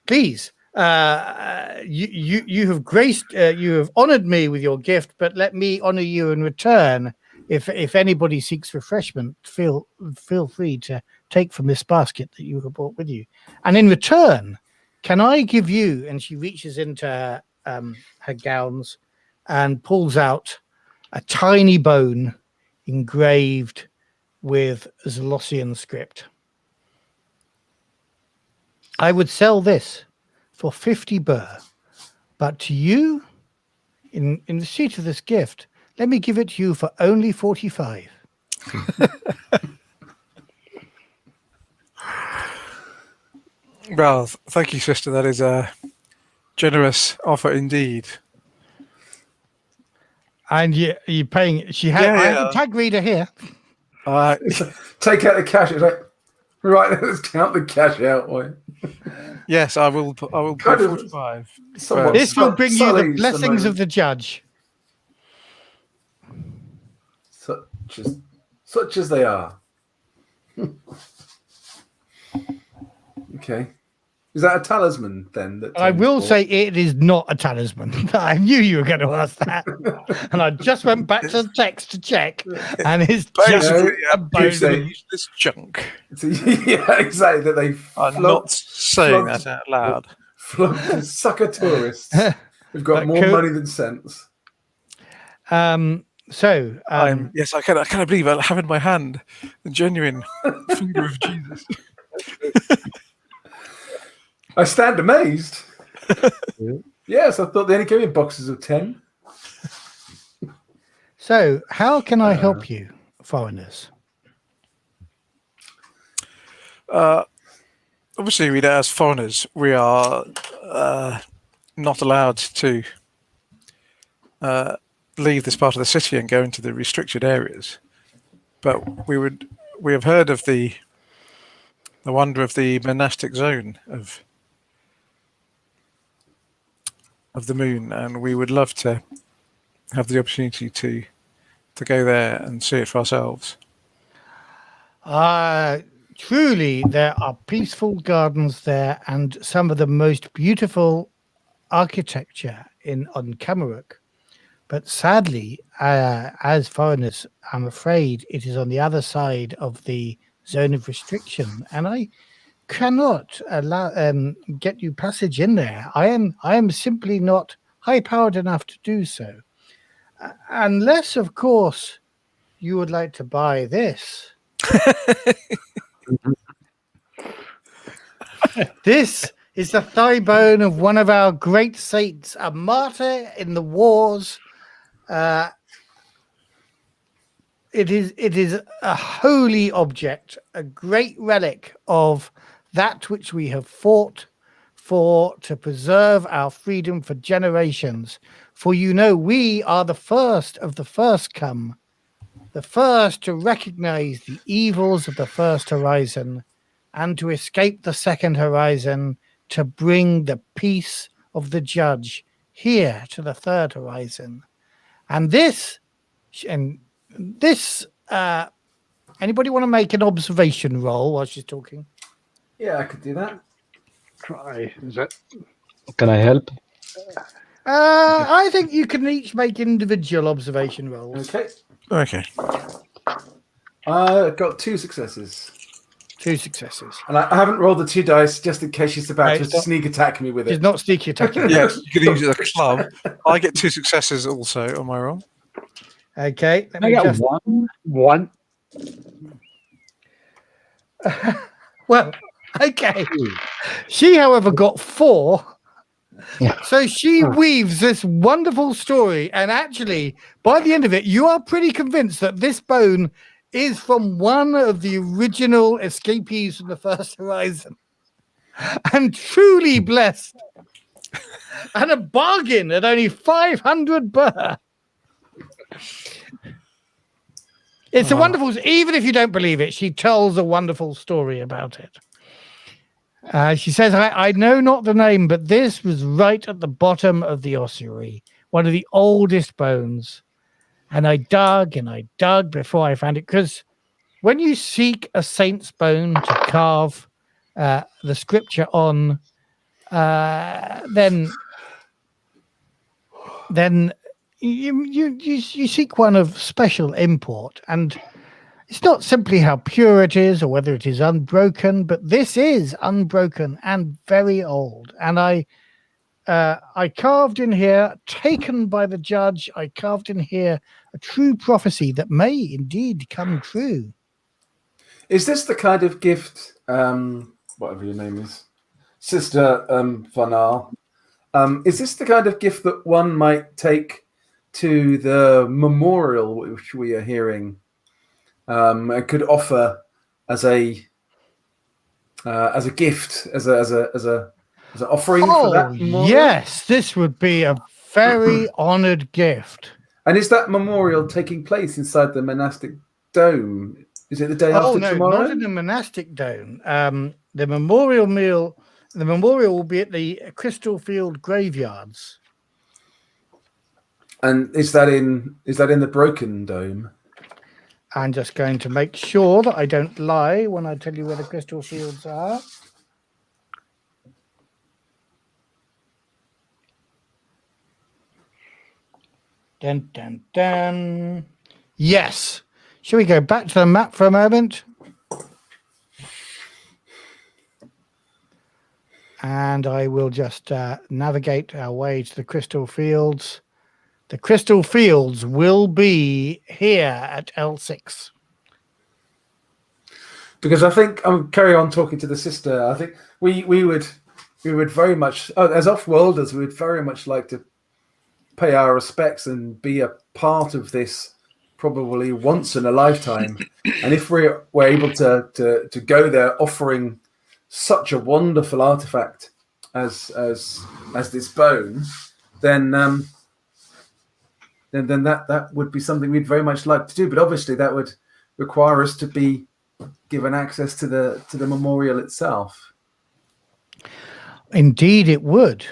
"Please, you have graced, you have honoured me with your gift, but let me honour you in return. If anybody seeks refreshment, feel free to take from this basket that you have brought with you. And in return, can I give you?" And she reaches into her gowns and pulls out a tiny bone engraved with Zalosian script. I would sell this for 50 burr, but to you, in receipt of this gift, let me give it to you for only 45. Well, thank you, sister. That is a generous offer indeed. And you're paying. I have a tag reader here. Take out the cash. It's like, right, let's count the cash out. Boy. Yes, I will pay 45. This will bring you the blessings of the judge. Such as they are. Okay. Is that a talisman then? That I Tom's will bought? say it is not a talisman. I knew you were going to ask that. And I just went back to the text to check. And it's just Basically, a bone. say- this junk. Yeah, exactly. That they I'm not saying that out loud. Flogged the sucker tourists. We've got But more money than sense. Yes, I cannot believe I have in my hand the genuine finger of Jesus. I stand amazed. Yes, I thought they only came in boxes of 10. So, how can I help you, foreigners? Obviously, as foreigners, we are not allowed to leave this part of the city and go into the restricted areas. But we have heard of the wonder of the monastic zone of the moon, and we would love to have the opportunity to go there and see it for ourselves. Truly, there are peaceful gardens there and some of the most beautiful architecture on Kamaruk. But sadly, as foreigners, I'm afraid it is on the other side of the zone of restriction, and I cannot get you passage in there. I am simply not high-powered enough to do so, unless, of course, you would like to buy this. This is the thigh bone of one of our great saints, a martyr in the wars. It is a holy object, a great relic of that which we have fought for to preserve our freedom for generations. For we are the first of the first come, the first to recognize the evils of the first horizon and to escape the second horizon, to bring the peace of the judge here to the third horizon. And this, anybody want to make an observation roll while she's talking? Yeah, I could do that. Try. Is that? Can I help? I think you can each make individual observation rolls. Okay. I got 2 successes. 2 successes. And I haven't rolled the 2 dice just in case she's about to sneak attack me with it. It's not sneaky attacking. Yes, you can use it as a club. I get 2 successes also on my roll. Okay. Let I me got just... One. Well, okay. She, however, got 4. Yeah. So she weaves this wonderful story, and actually, by the end of it, you are pretty convinced that this bone is from one of the original escapees from the first horizon, and truly blessed, and a bargain at only 500 burr. It's a wonderful. Even if you don't believe it, she tells a wonderful story about it. She says, I know not the name, but this was right at the bottom of the ossuary, one of the oldest bones. And I dug before I found it, because when you seek a saint's bone to carve the scripture on, then you seek one of special import, and it's not simply how pure it is or whether it is unbroken, but this is unbroken and very old. And I carved in here, taken by the judge, I carved in here a true prophecy that may indeed come true. Is this the kind of gift, whatever your name is, Sister Vanna, is this the kind of gift that one might take to the memorial which we are hearing? And could offer as a gift, as an offering for that memorial? Yes, this would be a very honored gift. And is that memorial taking place inside the monastic dome? Is it the day after tomorrow? Not in the monastic dome. The memorial will be at the Crystal Field graveyards. And is that in the broken dome? I'm just going to make sure that I don't lie when I tell you where the crystal fields are. Dun, dun, dun. Yes. Shall we go back to the map for a moment? And I will just navigate our way to the crystal fields. The crystal fields will be here at L6. Because I think I'll carry on talking to the sister. I think we would very much, as off-worlders, we would very much like to pay our respects and be a part of this probably once in a lifetime. And if we're able to go there offering such a wonderful artifact as this bone, then that would be something we'd very much like to do. But obviously that would require us to be given access to the memorial itself. Indeed it would.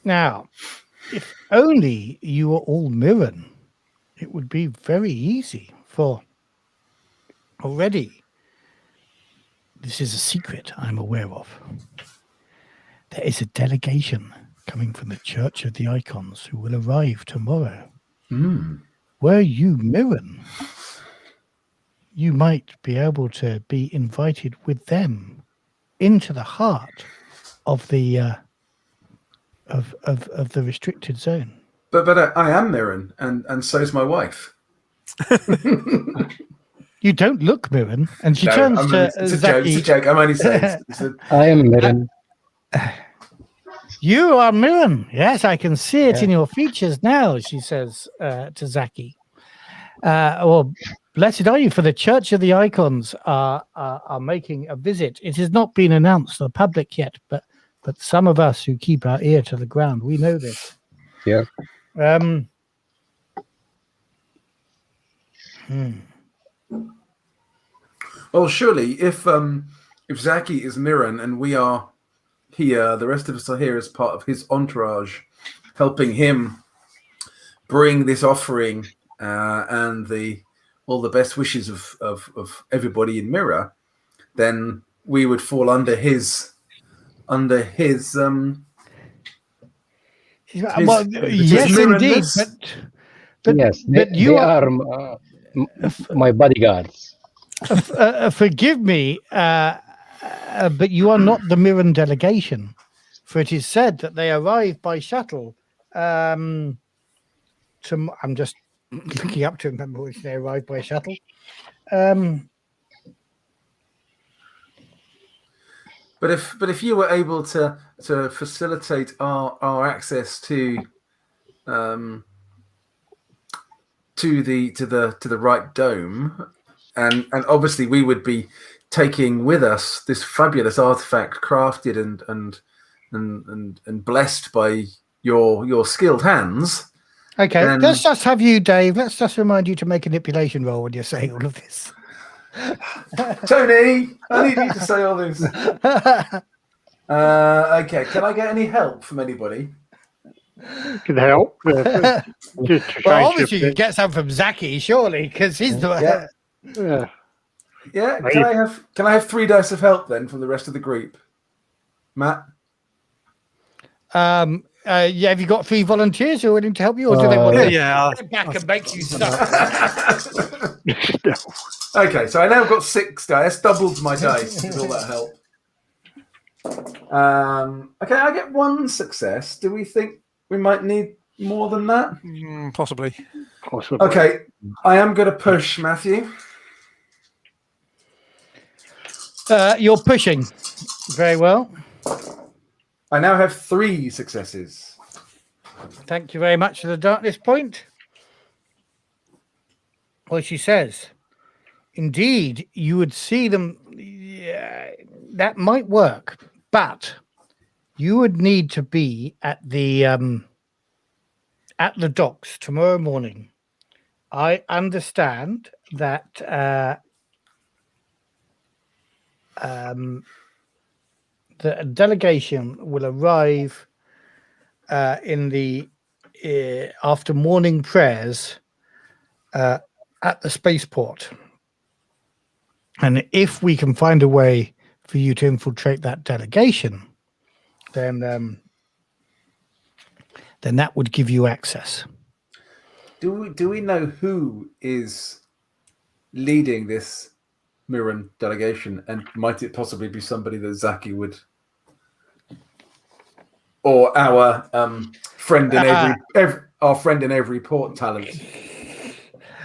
Now, if only you were all Mirren, it would be very easy, for already this is a secret I'm aware of. There is a delegation coming from the Church of the Icons who will arrive tomorrow. Were you Mirren, you might be able to be invited with them into the heart of the of the restricted zone. But I am Mirren, and so is my wife. You don't look Mirren, and she turns to it's a Zaki. joke. It's a joke. I'm only saying. I am Mirren. You are Mirren. Yes, I can see it in your features now, she says to Zaki. Well, blessed are you, for the Church of the Icons are making a visit. It has not been announced to the public yet, but some of us who keep our ear to the ground, we know this. Yeah. Well, surely, if Zaki is Mirren and we are here, the rest of us are here as part of his entourage, helping him bring this offering and all the best wishes of everybody in Mirror, then we would fall under his yes, indeed, but you are my bodyguards. Forgive me, but you are not the Mirren delegation, for it is said that they arrive by shuttle. I'm just looking up to remember which they arrived by shuttle. But if you were able to facilitate our access to the right dome, and obviously we would be taking with us this fabulous artifact crafted and blessed by your skilled hands. Okay, let's just have you, Dave. Let's just remind you to make a manipulation roll when you're saying all of this. Tony, I need you to say all this. Okay, can I get any help from anybody? Can help. Well, obviously you get some from Zaki, surely, because he's the Yeah. Can I have 3 dice of help then from the rest of the group? Matt? Have you got 3 volunteers who are willing to help you, or do they want to sit back and make you stuff? Okay, so I now got 6 dice, doubled my dice with all that help. Okay, I get 1 success. Do we think we might need more than that? Possibly. Okay, I am going to push Matthew. You're pushing. Very well. I now have 3 successes. Thank you very much for the darkness point. Well, she says, indeed, you would see them. Yeah, that might work, but you would need to be at the docks tomorrow morning. I understand that the delegation will arrive in the after morning prayers at the spaceport, and if we can find a way for you to infiltrate that delegation, then then that would give you access. Do we know who is leading this Mirren delegation, and might it possibly be somebody that Zaki would, or our friend in our friend in every port talent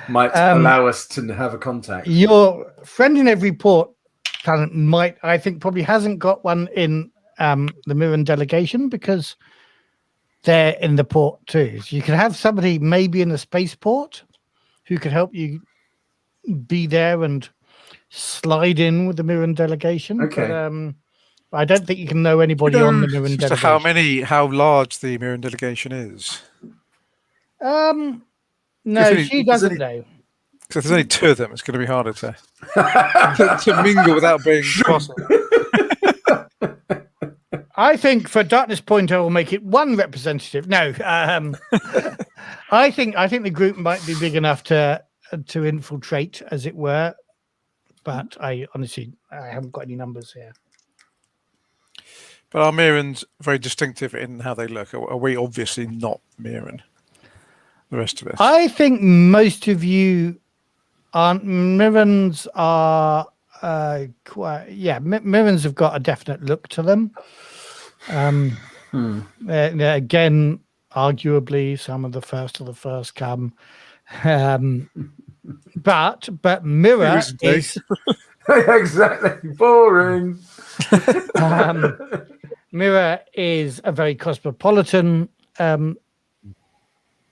might allow us to have a contact? Your friend in every port talent might, I think, probably hasn't got one in the Mirren delegation because they're in the port too. So you could have somebody maybe in the spaceport who could help you be there and slide in with the Mirren delegation. Okay. But I don't think you can know anybody on the Mirren delegation. How large the Mirren delegation is? No, she doesn't know. So if there's only 2 of them, it's going to be harder to mingle without being possible. I think for Darkness Point, I will make it 1 representative. No, I think the group might be big enough to infiltrate, as it were. But I haven't got any numbers here. But are Mirrens very distinctive in how they look? Are we obviously not Mirren? The rest of us. I think most of you aren't. Mirrens are Mirrens have got a definite look to them. Again, arguably, some of the first come. But Mirror is exactly boring. Mirror is a very cosmopolitan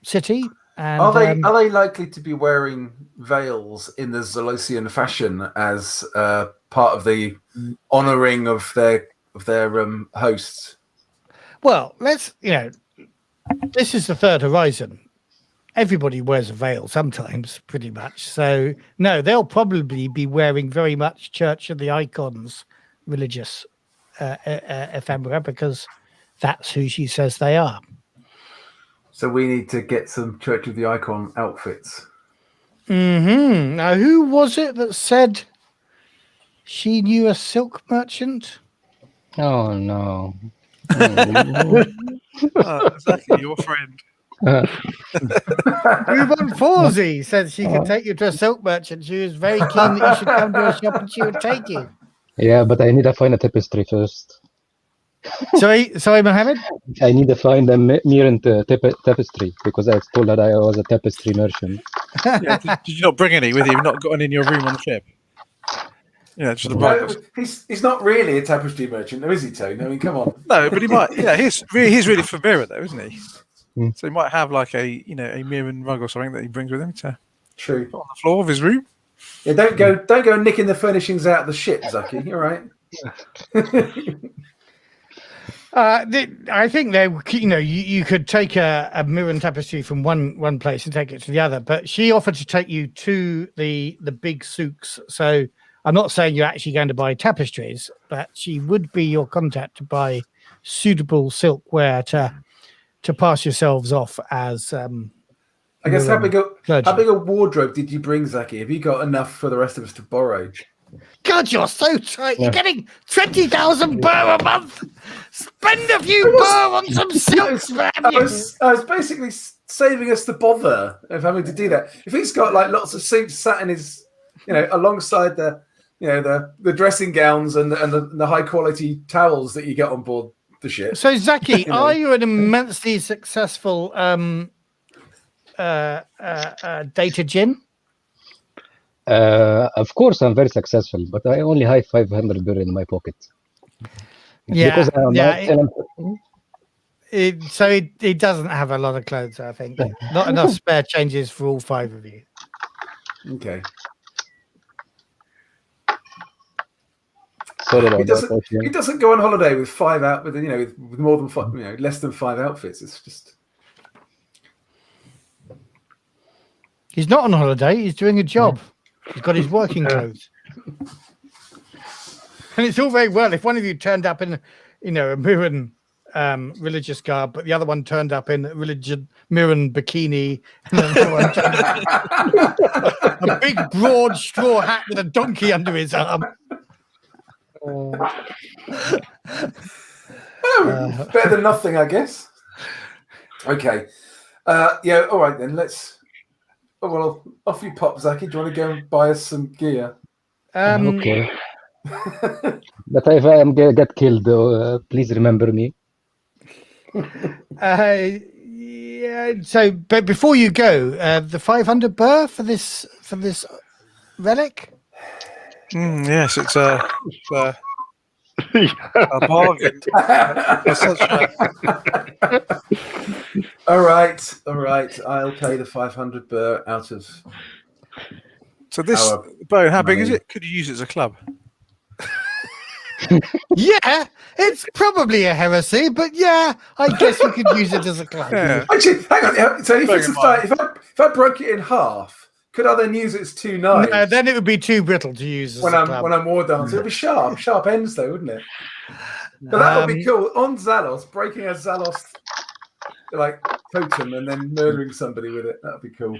city. And, are they likely to be wearing veils in the Zalosian fashion as part of the honouring of their hosts? Well, this is the Third Horizon. Everybody wears a veil sometimes, pretty much. So, no, they'll probably be wearing very much Church of the Icons religious ephemera because that's who she says they are. So we need to get some Church of the Icon outfits. Mm-hmm. Now, who was it that said she knew a silk merchant? Oh, no. Exactly, your friend. Ubon Fawzi said she could take you to a silk merchant. She was very keen that you should come to a shop and she would take you. Yeah, but I need to find a tapestry first. Sorry, Mohammed? I need to find a Mirren tapestry because I told her I was a tapestry merchant. Yeah, did you not bring any with you? You've not got any in your room on the ship? Yeah, just the Bibles. He's not really a tapestry merchant, though, is he, Tone? I mean, come on. No, but he might. Yeah, he's really for Mirror, though, isn't he? So he might have like a Mirren rug or something that he brings with him to True. put on the floor of his room. Yeah, don't go nicking the furnishings out of the ship, Zaki. You're right. I think you could take a Mirren tapestry from one place and take it to the other, but she offered to take you to the big souks. So I'm not saying you're actually going to buy tapestries, but she would be your contact to buy suitable silkware to pass yourselves off as. I guess how big a wardrobe did you bring, Zaki? Have you got enough for the rest of us to borrow? God, you're so tight. You're getting 20,000 burr a month. Spend a few burr on some silks, man. I was basically saving us the bother of having to do that. If he's got like lots of suits sat in his, alongside the dressing gowns and the high quality towels that you get on board the ship. So, Zaki, are you an immensely successful data gin? Of course, I'm very successful, but I only have 500 birr in my pocket. Yeah, so he doesn't have a lot of clothes, I think. Not enough spare changes for all 5 of you. Okay. Sorry about that. He doesn't go on holiday with 5 out with more than 5, less than 5 outfits. It's just. He's not on holiday. He's doing a job. He's got his working clothes. And it's all very well if one of you turned up in, a Mirren religious garb, but the other one turned up in a Mirren bikini, and another one turned up a big broad straw hat with a donkey under his arm. Better than nothing, I guess. Okay. Yeah. All right then. Let's. Oh, well, off you pop, Zaki. Do you want to go and buy us some gear? Okay. But if I am get killed, please remember me. Yeah. So, but before you go, the 500 burr for this relic. Yes, it's a bargain. For such a, All right. I'll pay the 500 burr out of. so this our bow, how big is money. it? Could you use it as a club? Yeah, it's probably a heresy, but yeah, I guess you could use it as a club. Yeah. Actually, hang on. So if Bear it's in a if I broke it in half, could I then use it as two knives? No, then it would be too brittle to use as when a I'm club. war dancing, it'd be sharp ends though, wouldn't it? But that would be cool. On Zalos, breaking a Zalos like totem and then murdering somebody with it. That'd be cool.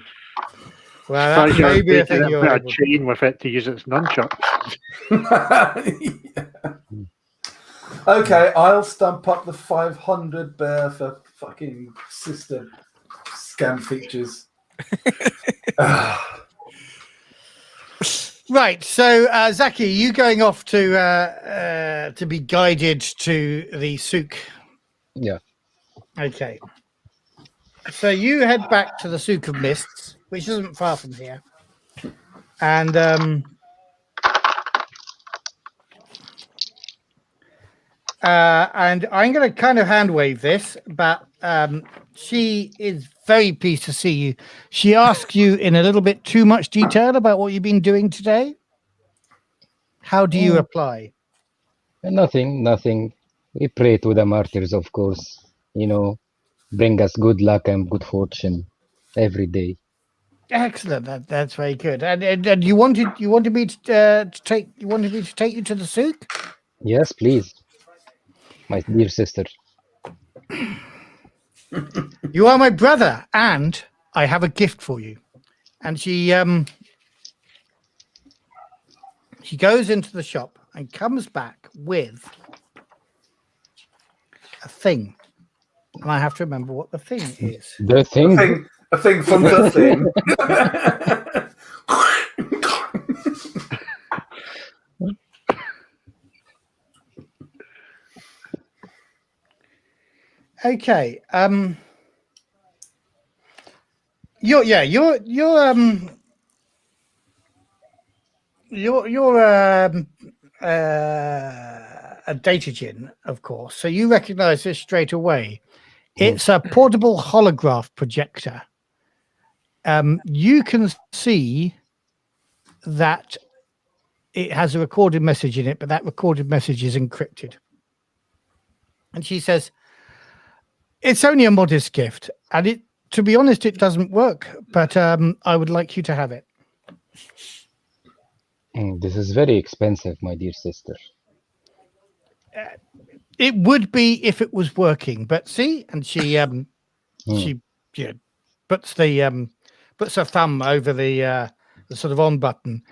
Well, that may be a thing you're a able to. chain with it to use it as nunchucks. Yeah. Okay, I'll stump up the 500 bear for fucking sister scam features. Right, so Zaki, you going off to be guided to the souk? Yeah. Okay. So you head back to the Souk of Mists, which isn't far from here, and I'm going to kind of hand wave this, but she is very pleased to see you. She asks you in a little bit too much detail about what you've been doing today. How do you reply? Nothing. We pray to the martyrs, of course. Bring us good luck and good fortune every day. Excellent. That's very good. And you wanted me to take you to the souk? Yes, please, my dear sister. You are my brother, and I have a gift for you. And she goes into the shop and comes back with a thing. And I have to remember what the thing is. The thing? A thing from the thing. Okay. You're a datagen, of course, so you recognize this straight away. It's a portable holograph projector. You can see that it has a recorded message in it, but that recorded message is encrypted. And she says, it's only a modest gift, and to be honest, it doesn't work, but I would like you to have it. This is very expensive, my dear sister. It would be if it was working, but see, and she puts her thumb over the sort of on button,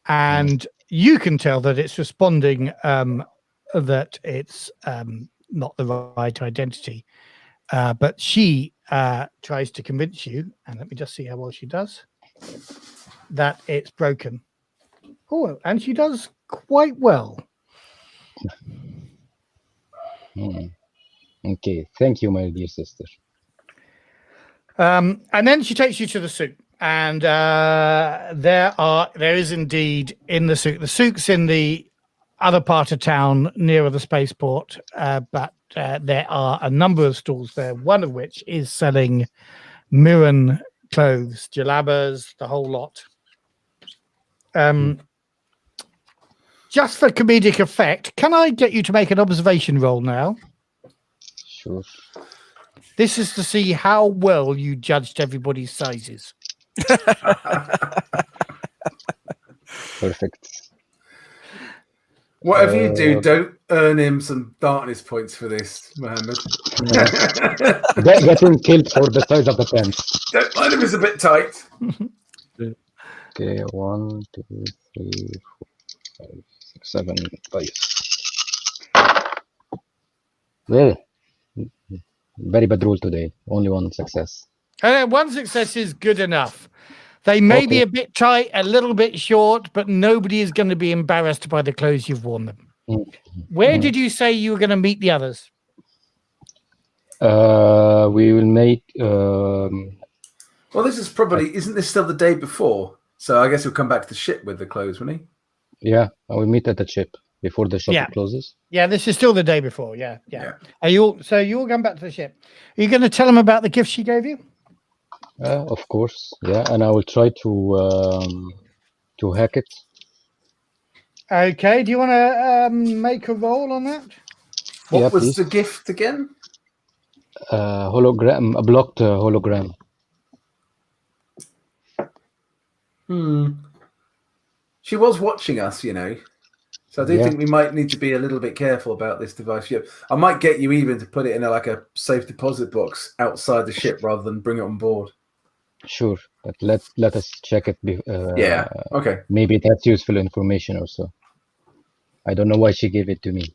and you can tell that it's responding that it's not the right identity. But she tries to convince you, and let me just see how well she does, that it's broken. Oh, and she does quite well. Okay, thank you, my dear sister. And then she takes you to the souk, and there is indeed in the souk. The souk's in the other part of town nearer the spaceport, but there are a number of stalls there, one of which is selling Mirren clothes, jalabas, the whole lot. Just for comedic effect, can I get you to make an observation roll now? Sure. This is to see how well you judged everybody's sizes. Perfect. Whatever you do, don't earn him some darkness points for this, Mohammed. Getting killed for the size of the pants. Don't mind him, is a bit tight. Okay, 1, 2, 3, 4, 5, 6, 7, 5. Well, Very bad roll today. Only one success. One success is good enough. They may be a bit tight, a little bit short, but nobody is going to be embarrassed by the clothes you've worn them. Where did you say you were going to meet the others? We will make. Well, this is probably, isn't this still the day before? So I guess he'll come back to the ship with the clothes, won't he? Yeah, I will meet at the ship before the shop closes. Yeah, this is still the day before. Yeah. Are you so you're going back to the ship? Are you going to tell them about the gift she gave you? Of course, yeah, and I will try to hack it. Okay. Do you want to make a roll on that? What was the gift again? Hologram, a blocked hologram. She was watching us, you know. So I do think we might need to be a little bit careful about this device. I might get you even to put it in a safe deposit box outside the ship rather than bring it on board. Sure, but let us check it. Okay. Maybe that's useful information also. I don't know why she gave it to me.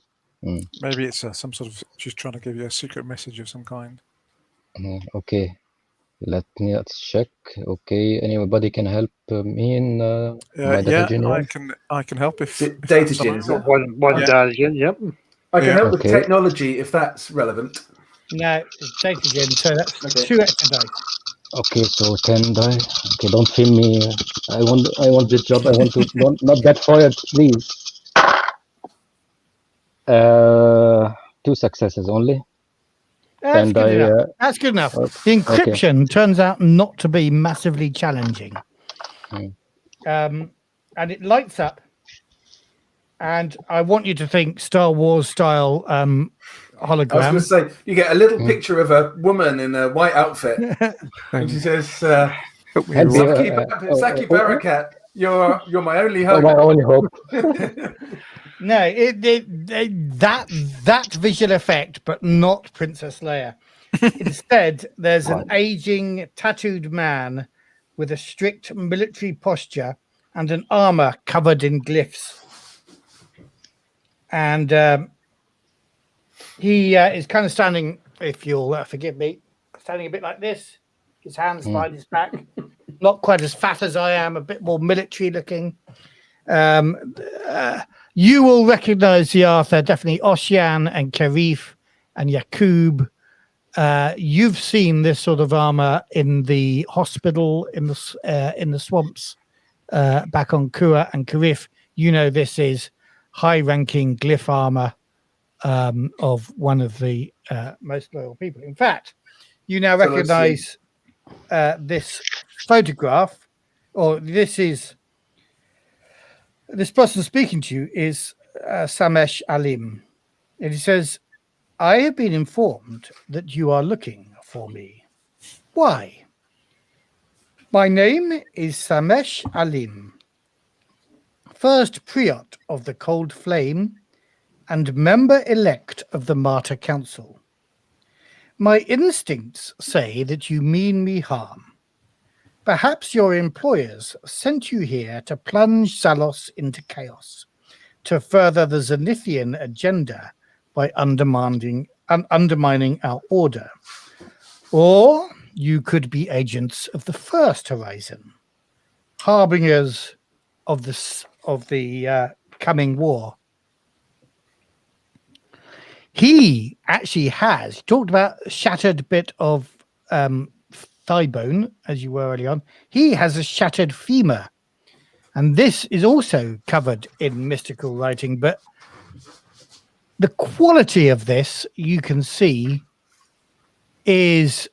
Maybe it's some sort of, she's trying to give you a secret message of some kind. Okay, let's check. Okay, anybody can help me in my data general? I can help if data gen. One data gen. Yep. I can help with technology if that's relevant. No, it's data gen. So that's 2 extra dice. Okay, so 10 die. Okay, don't film me. I want this job. I want to not get fired, please. 2 successes only. That's good enough. That's good enough. The encryption turns out not to be massively challenging. And it lights up. And I want you to think Star Wars style hologram. I was going to say, you get a little picture of a woman in a white outfit. And she says, Zaki Barakat, you're my only hope. My only hope. No, that visual effect, but not Princess Leia. Instead, there's an aging, tattooed man with a strict military posture and an armor covered in glyphs. And he is kind of standing, if you'll forgive me, standing a bit like this. His hands behind his back. Not quite as fat as I am, a bit more military looking. You will recognize the Arthur, definitely Oshian and Karif and Yaqub. You've seen this sort of armor in the hospital, in the swamps back on Kua and Karif. You know this is high-ranking glyph armor of one of the most loyal people. In fact, you now recognize this photograph, or this person speaking to you is Samesh Alim. And he says, I have been informed that you are looking for me. Why? My name is Samesh Alim, first Priot of the Cold Flame and member-elect of the Martyr Council. My instincts say that you mean me harm. Perhaps your employers sent you here to plunge Zalos into chaos, to further the Zenithian agenda by undermining our order. Or you could be agents of the First Horizon, harbingers of the coming war. He actually has talked about a shattered bit of thigh bone, as you were early on. He has a shattered femur, and this is also covered in mystical writing. But the quality of this, you can see, is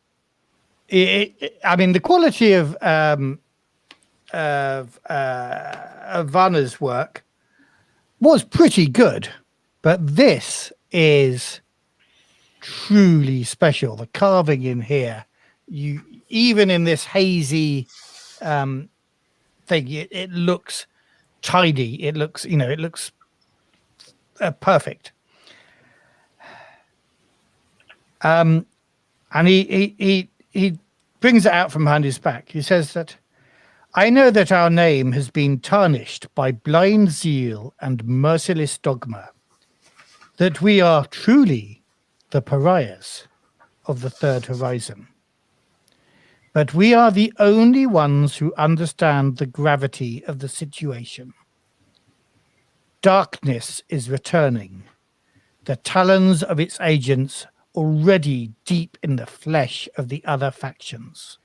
the quality of Vanna's work was pretty good, but this is truly special. The carving in here, even in this hazy thing, it looks tidy. It looks, perfect. And he brings it out from behind his back. He says that I know that our name has been tarnished by blind zeal and merciless dogma, that we are truly the pariahs, of the third horizon. But we are the only ones who understand the gravity of the situation. Darkness is returning, the talons of its agents already deep in the flesh of the other factions.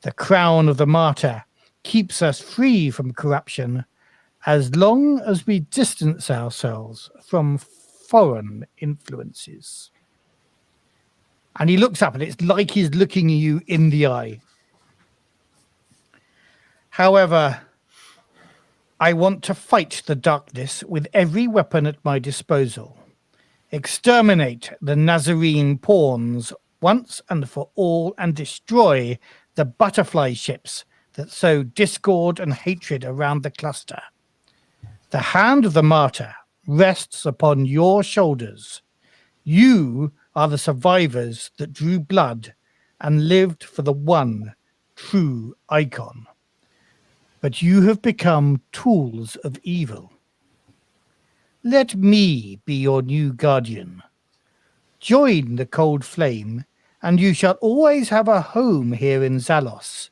The crown of the martyr keeps us free from corruption as long as we distance ourselves from foreign influences. And he looks up, and it's like he's looking you in the eye. However, I want to fight the darkness with every weapon at my disposal. Exterminate the Nazarene pawns once and for all, and destroy the butterfly ships that sow discord and hatred around the cluster. The hand of the martyr rests upon your shoulders. You are the survivors that drew blood and lived for the one true icon. But you have become tools of evil. Let me be your new guardian. Join the cold flame, and you shall always have a home here in Zalos,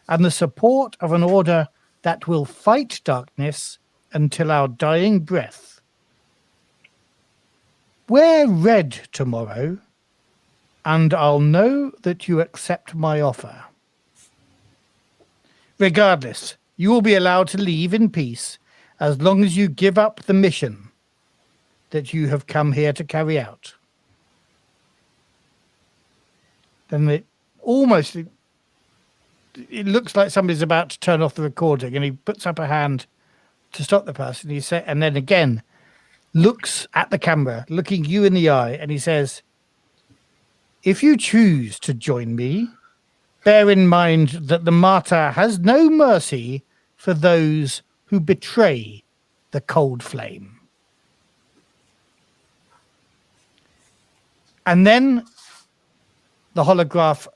and the support of an order that will fight darkness until our dying breath. Wear red tomorrow, and I'll know that you accept my offer. Regardless, you will be allowed to leave in peace as long as you give up the mission that you have come here to carry out. Then it looks like somebody's about to turn off the recording, and he puts up a hand to stop the person. And then again looks at the camera, looking you in the eye, and he says, if you choose to join me, bear in mind that the martyr has no mercy for those who betray the cold flame. And then the holograph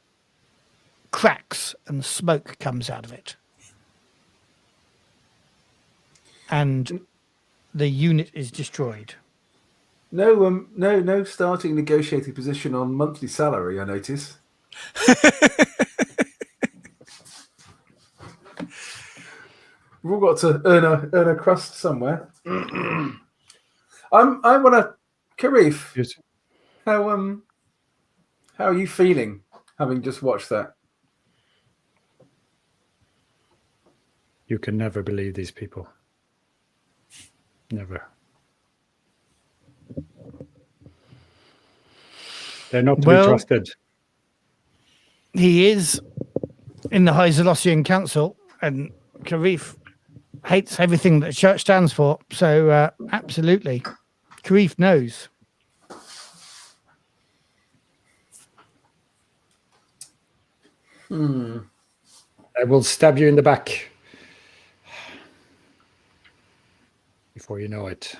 cracks and smoke comes out of it. And the unit is destroyed. No starting negotiating position on monthly salary, I notice. We've all got to earn a crust somewhere. I want to, Karif. Yes. How are you feeling having just watched that? You can never believe these people. Never. They're not to be trusted. He is in the High Zalosian Council, and Karif hates everything that church stands for. So absolutely, Karif knows. I will stab you in the back before you know it.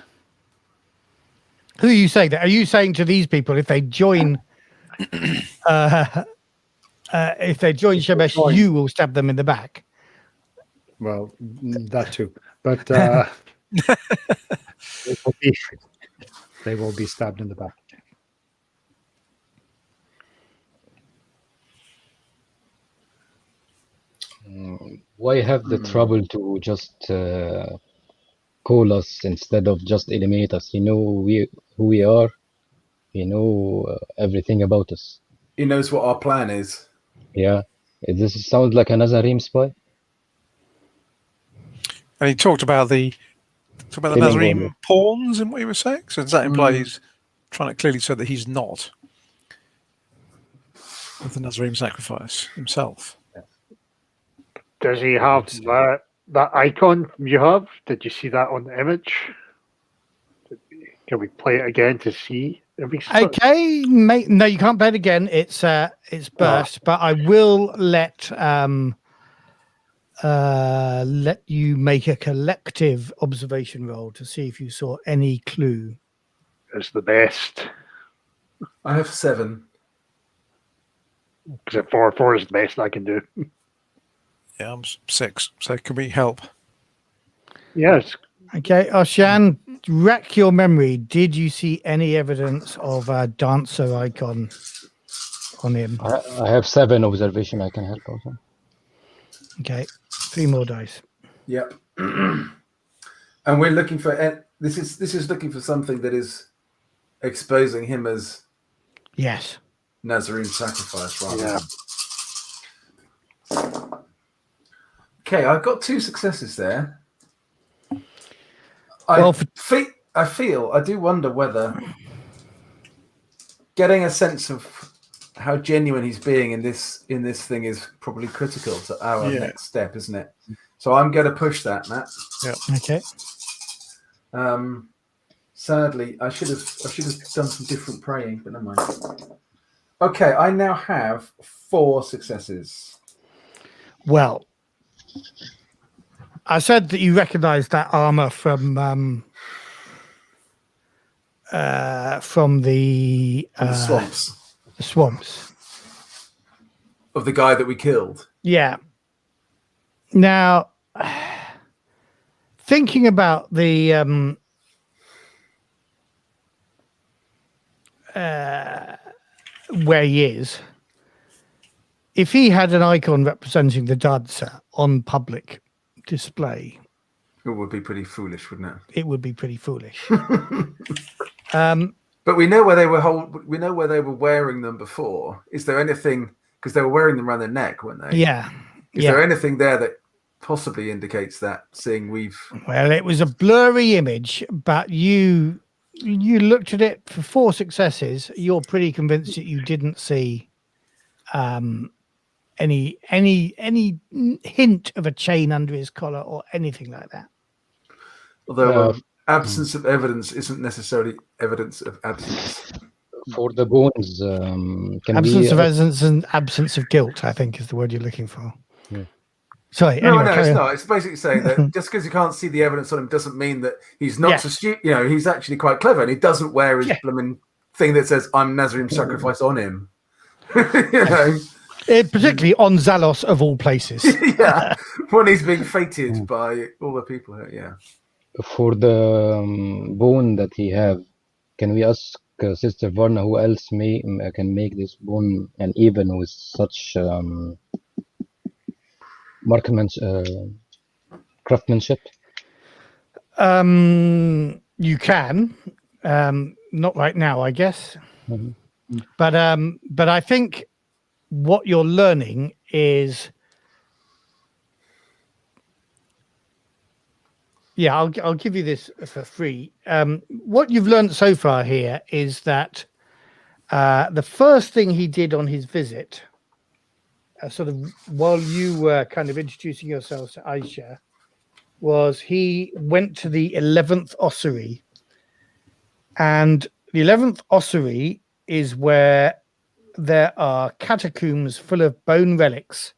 Who are you saying that? Are you saying to these people, if they join, Shemesh, you will stab them in the back? Well, that too. But they will be stabbed in the back. Why have the trouble to just call us instead of just eliminate us? You know who we are. You know everything about us. He knows what our plan is. Yeah. Does this sound like another Reem spy? And he talked about the Nazarene pawns in what he was saying. So does that imply he's trying to clearly say that he's not with the Nazarene sacrifice himself? Does he have that icon you have? Did you see that on the image? Can we play it again to see? Okay, mate. No, you can't play it again. It's burst, but I will let you make a collective observation roll to see if you saw any clue. It's the best. I have 7. Because 4 is the best I can do. Yeah, I'm 6. So can we help? Yes. Okay, Oshian, rack your memory. Did you see any evidence of a dancer icon on him. I have 7 observation. I can help also. Okay, 3 more dice. Yep. And we're looking for this is looking for something that is exposing him as Yes. Nazarene sacrifice, right? Yeah. Okay, I've got 2 successes there. Well, I do wonder whether getting a sense of how genuine he's being in this thing is probably critical to our next step, isn't it? So I'm going to push that, Matt. Yeah. Okay. Sadly, I should have done some different praying, but never mind. Okay, I now have 4 successes. Well, I said that you recognise that armor from the Swamps swamps. of the guy that we killed. Yeah. Now, thinking about the where he is, if he had an icon representing the dancer on public display, It would be pretty foolish, wouldn't it? it would be pretty foolish. But we know where they were. We know where they were wearing them before. Is there anything? Because they were wearing them around their neck, weren't they? Yeah. Is there anything there that possibly indicates that? Seeing we've. Well, it was a blurry image, but you looked at it for 4 successes. You're pretty convinced that you didn't see any hint of a chain under his collar or anything like that. Although absence of evidence isn't necessarily evidence of absence. For the bones, can Absence we? of evidence and absence of guilt, I think, is the word you're looking for. Yeah. Sorry. No, anyway, no, carry it's on. not. It's basically saying that just because you can't see the evidence on him doesn't mean that he's not so stupid. You know, he's actually quite clever, and he doesn't wear his blooming thing that says "I'm Nazarene sacrifice" on him. You know, Particularly on Zalos of all places. yeah, when he's being feted by all the people here. Yeah. For the bone that he have, can we ask Sister Varna who else can make this bone and even with such craftsmanship? You can, not right now, I guess. Mm-hmm. But I think what you're learning is, I'll give you this for free. What you've learned so far here is that the first thing he did on his visit, sort of while you were kind of introducing yourselves to Aisha, was he went to the 11th ossuary. And the 11th ossuary is where there are catacombs full of bone relics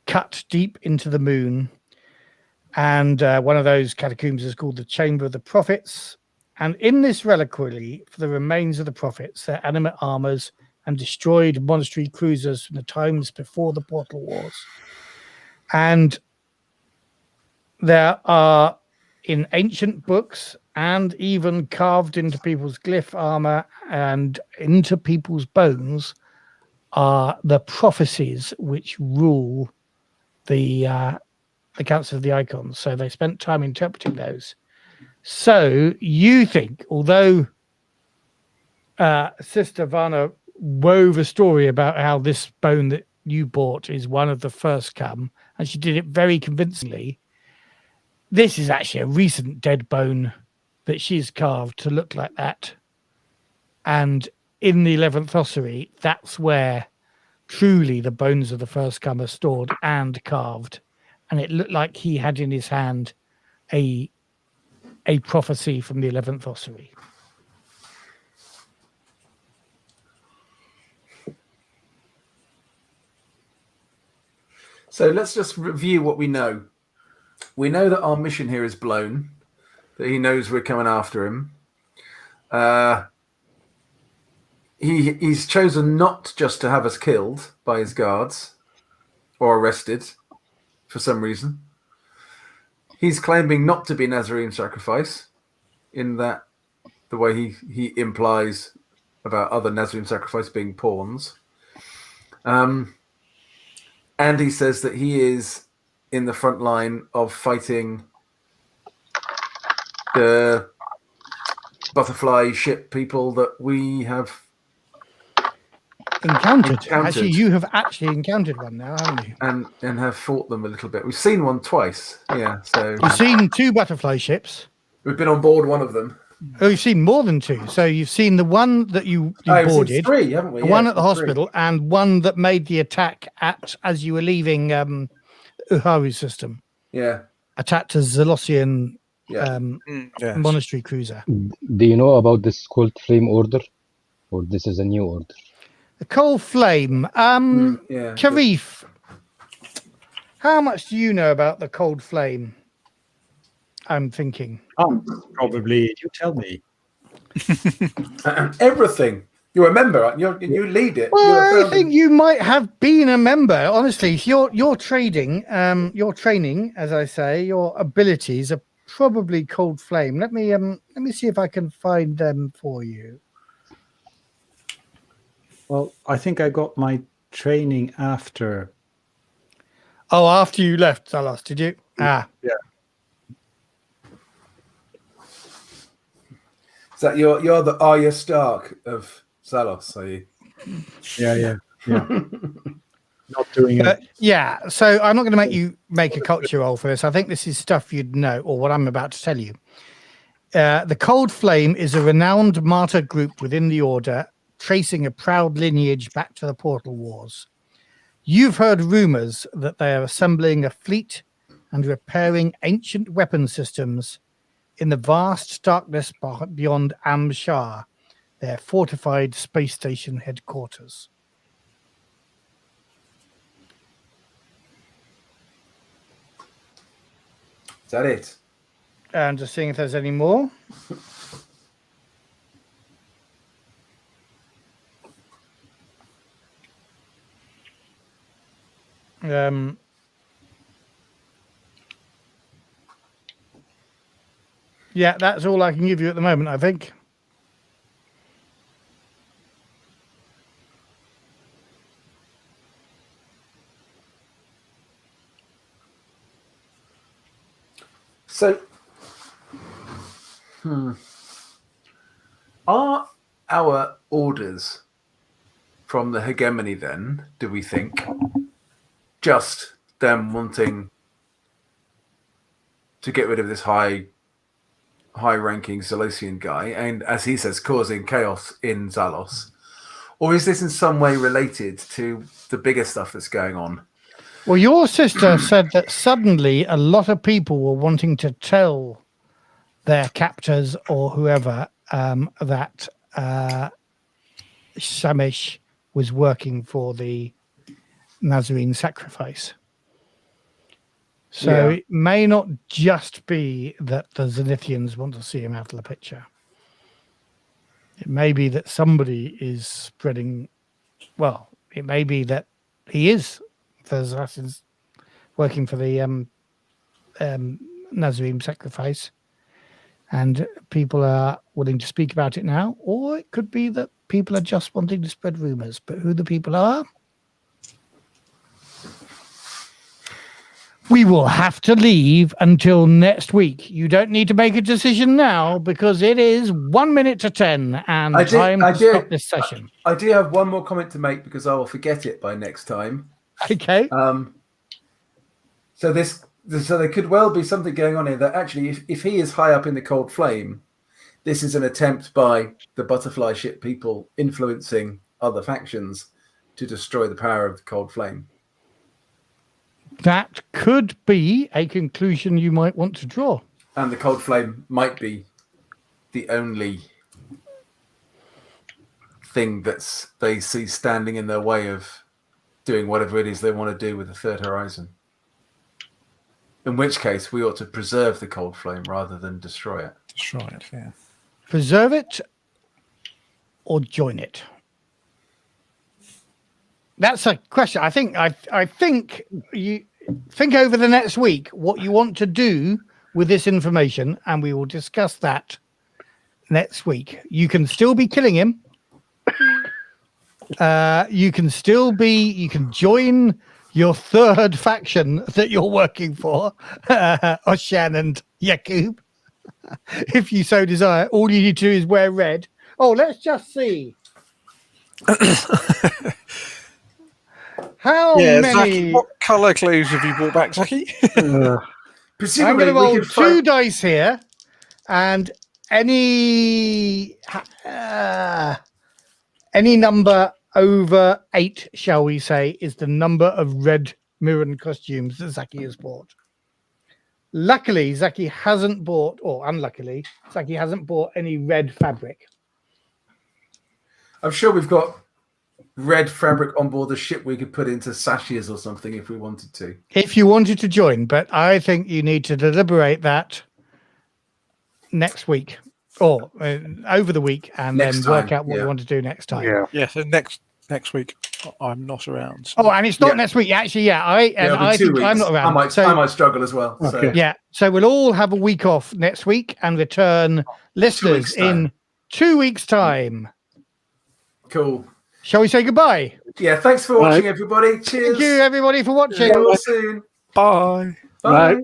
cut deep into the moon. And one of those catacombs is called the Chamber of the Prophets. And in this reliquary, for the remains of the prophets, their animate armors and destroyed monastery cruisers from the times before the Portal Wars. And there are, in ancient books and even carved into people's glyph armor and into people's bones, are the prophecies which rule the Council of the Icons. So they spent time interpreting those. So you think, although Sistervanna wove a story about how this bone that you bought is one of the first come, and she did it very convincingly, this is actually a recent dead bone that she's carved to look like that. And in the 11th ossuary, that's where truly the bones of the first come are stored and carved. And it looked like he had in his hand a prophecy from the 11th ossuary. So let's just review what we know. We know that our mission here is blown, that he knows we're coming after him. He's chosen not just to have us killed by his guards or arrested for some reason. He's claiming not to be Nazarene sacrifice, in that the way he implies about other Nazarene sacrifice being pawns. And he says that he is in the front line of fighting the butterfly ship people that we have encountered. Actually, you have actually encountered one now, haven't you? And have fought them a little bit. We've seen one twice. Yeah, so you've seen 2 butterfly ships. We've been on board one of them. Oh, you've seen more than 2. So you've seen the one that you boarded, seen 3, haven't we? The one at the hospital, and one that made the attack as you were leaving Uharu's system. Yeah, attacked a Zenithian monastery cruiser. Do you know about this cold flame order, or this is a new order? The cold flame. Sharif, how much do you know about the cold flame? I'm thinking. Probably you tell me. Everything. You're a member. You lead it. Well, I think you might have been a member. Honestly, your training, as I say, your abilities are probably cold flame. Let me see if I can find them for you. Well, I think I got my training after. Oh, after you left Zalos, did you? Yeah. Is that you're the Arya Stark of Zalos, are you? Yeah. Not doing it. Yeah, so I'm not going to make you make a culture roll for this. I think this is stuff you'd know, or what I'm about to tell you. The Cold Flame is a renowned martyr group within the Order, tracing a proud lineage back to the Portal Wars. You've heard rumors that they are assembling a fleet and repairing ancient weapon systems in the vast darkness beyond Am-Shar, their fortified space station headquarters. Is that it? And just seeing if there's any more. Yeah, that's all I can give you at the moment, I think. So, are our orders from the hegemony then, do we think, just them wanting to get rid of this high-ranking Zalosian guy, and as he says, causing chaos in Zalos? Or is this in some way related to the bigger stuff that's going on? Well, your sister said that suddenly a lot of people were wanting to tell their captors or whoever that Shamish was working for the Nazarene sacrifice. So it may not just be that the Zenithians want to see him out of the picture. It may be that somebody is spreading. Well, it may be that he is the assassins working for the Nazarene sacrifice, and people are willing to speak about it now. Or it could be that people are just wanting to spread rumors. But who the people are, we will have to leave until next week. You don't need to make a decision now because it is 1 minute to 10 and time to stop this session. I do have one more comment to make because I will forget it by next time. Okay. So there could well be something going on here that actually, if he is high up in the Cold Flame, this is an attempt by the butterfly ship people influencing other factions to destroy the power of the Cold Flame. That could be a conclusion you might want to draw. And the Cold Flame might be the only thing that they see standing in their way of doing whatever it is they want to do with the Third Horizon. In which case, we ought to preserve the Cold Flame rather than destroy it. Destroy it, yeah. Preserve it or join it? That's a question. I think you think over the next week what you want to do with this information, and we will discuss that next week. You can still be killing him, You can join your third faction that you're working for, Oshian and Yaqub, if you so desire. All you need to do is wear red. Oh, let's just see. How many? Zaki, what colour clues have you brought back, Zaki? I'm Presumably, going to we roll could two dice here, and any number over 8, shall we say, is the number of red Mirren costumes that Zaki has bought. Luckily, Zaki hasn't bought, or unluckily, Zaki hasn't bought any red fabric. I'm sure we've got red fabric on board the ship we could put into sashes or something if we wanted to. If you wanted to join, but I think you need to deliberate that next week or over the week, and then work out what you want to do next time. Yeah. So next week I'm not around. So. Oh, and it's not next week. Actually, I think I'm not around. I might struggle as well. Okay. So. Yeah, so we'll all have a week off next week and return listeners in 2 weeks' time. Cool. Shall we say goodbye? Yeah, thanks for watching, everybody. Cheers. Thank you, everybody, for watching. See you soon. Bye. Bye. Bye.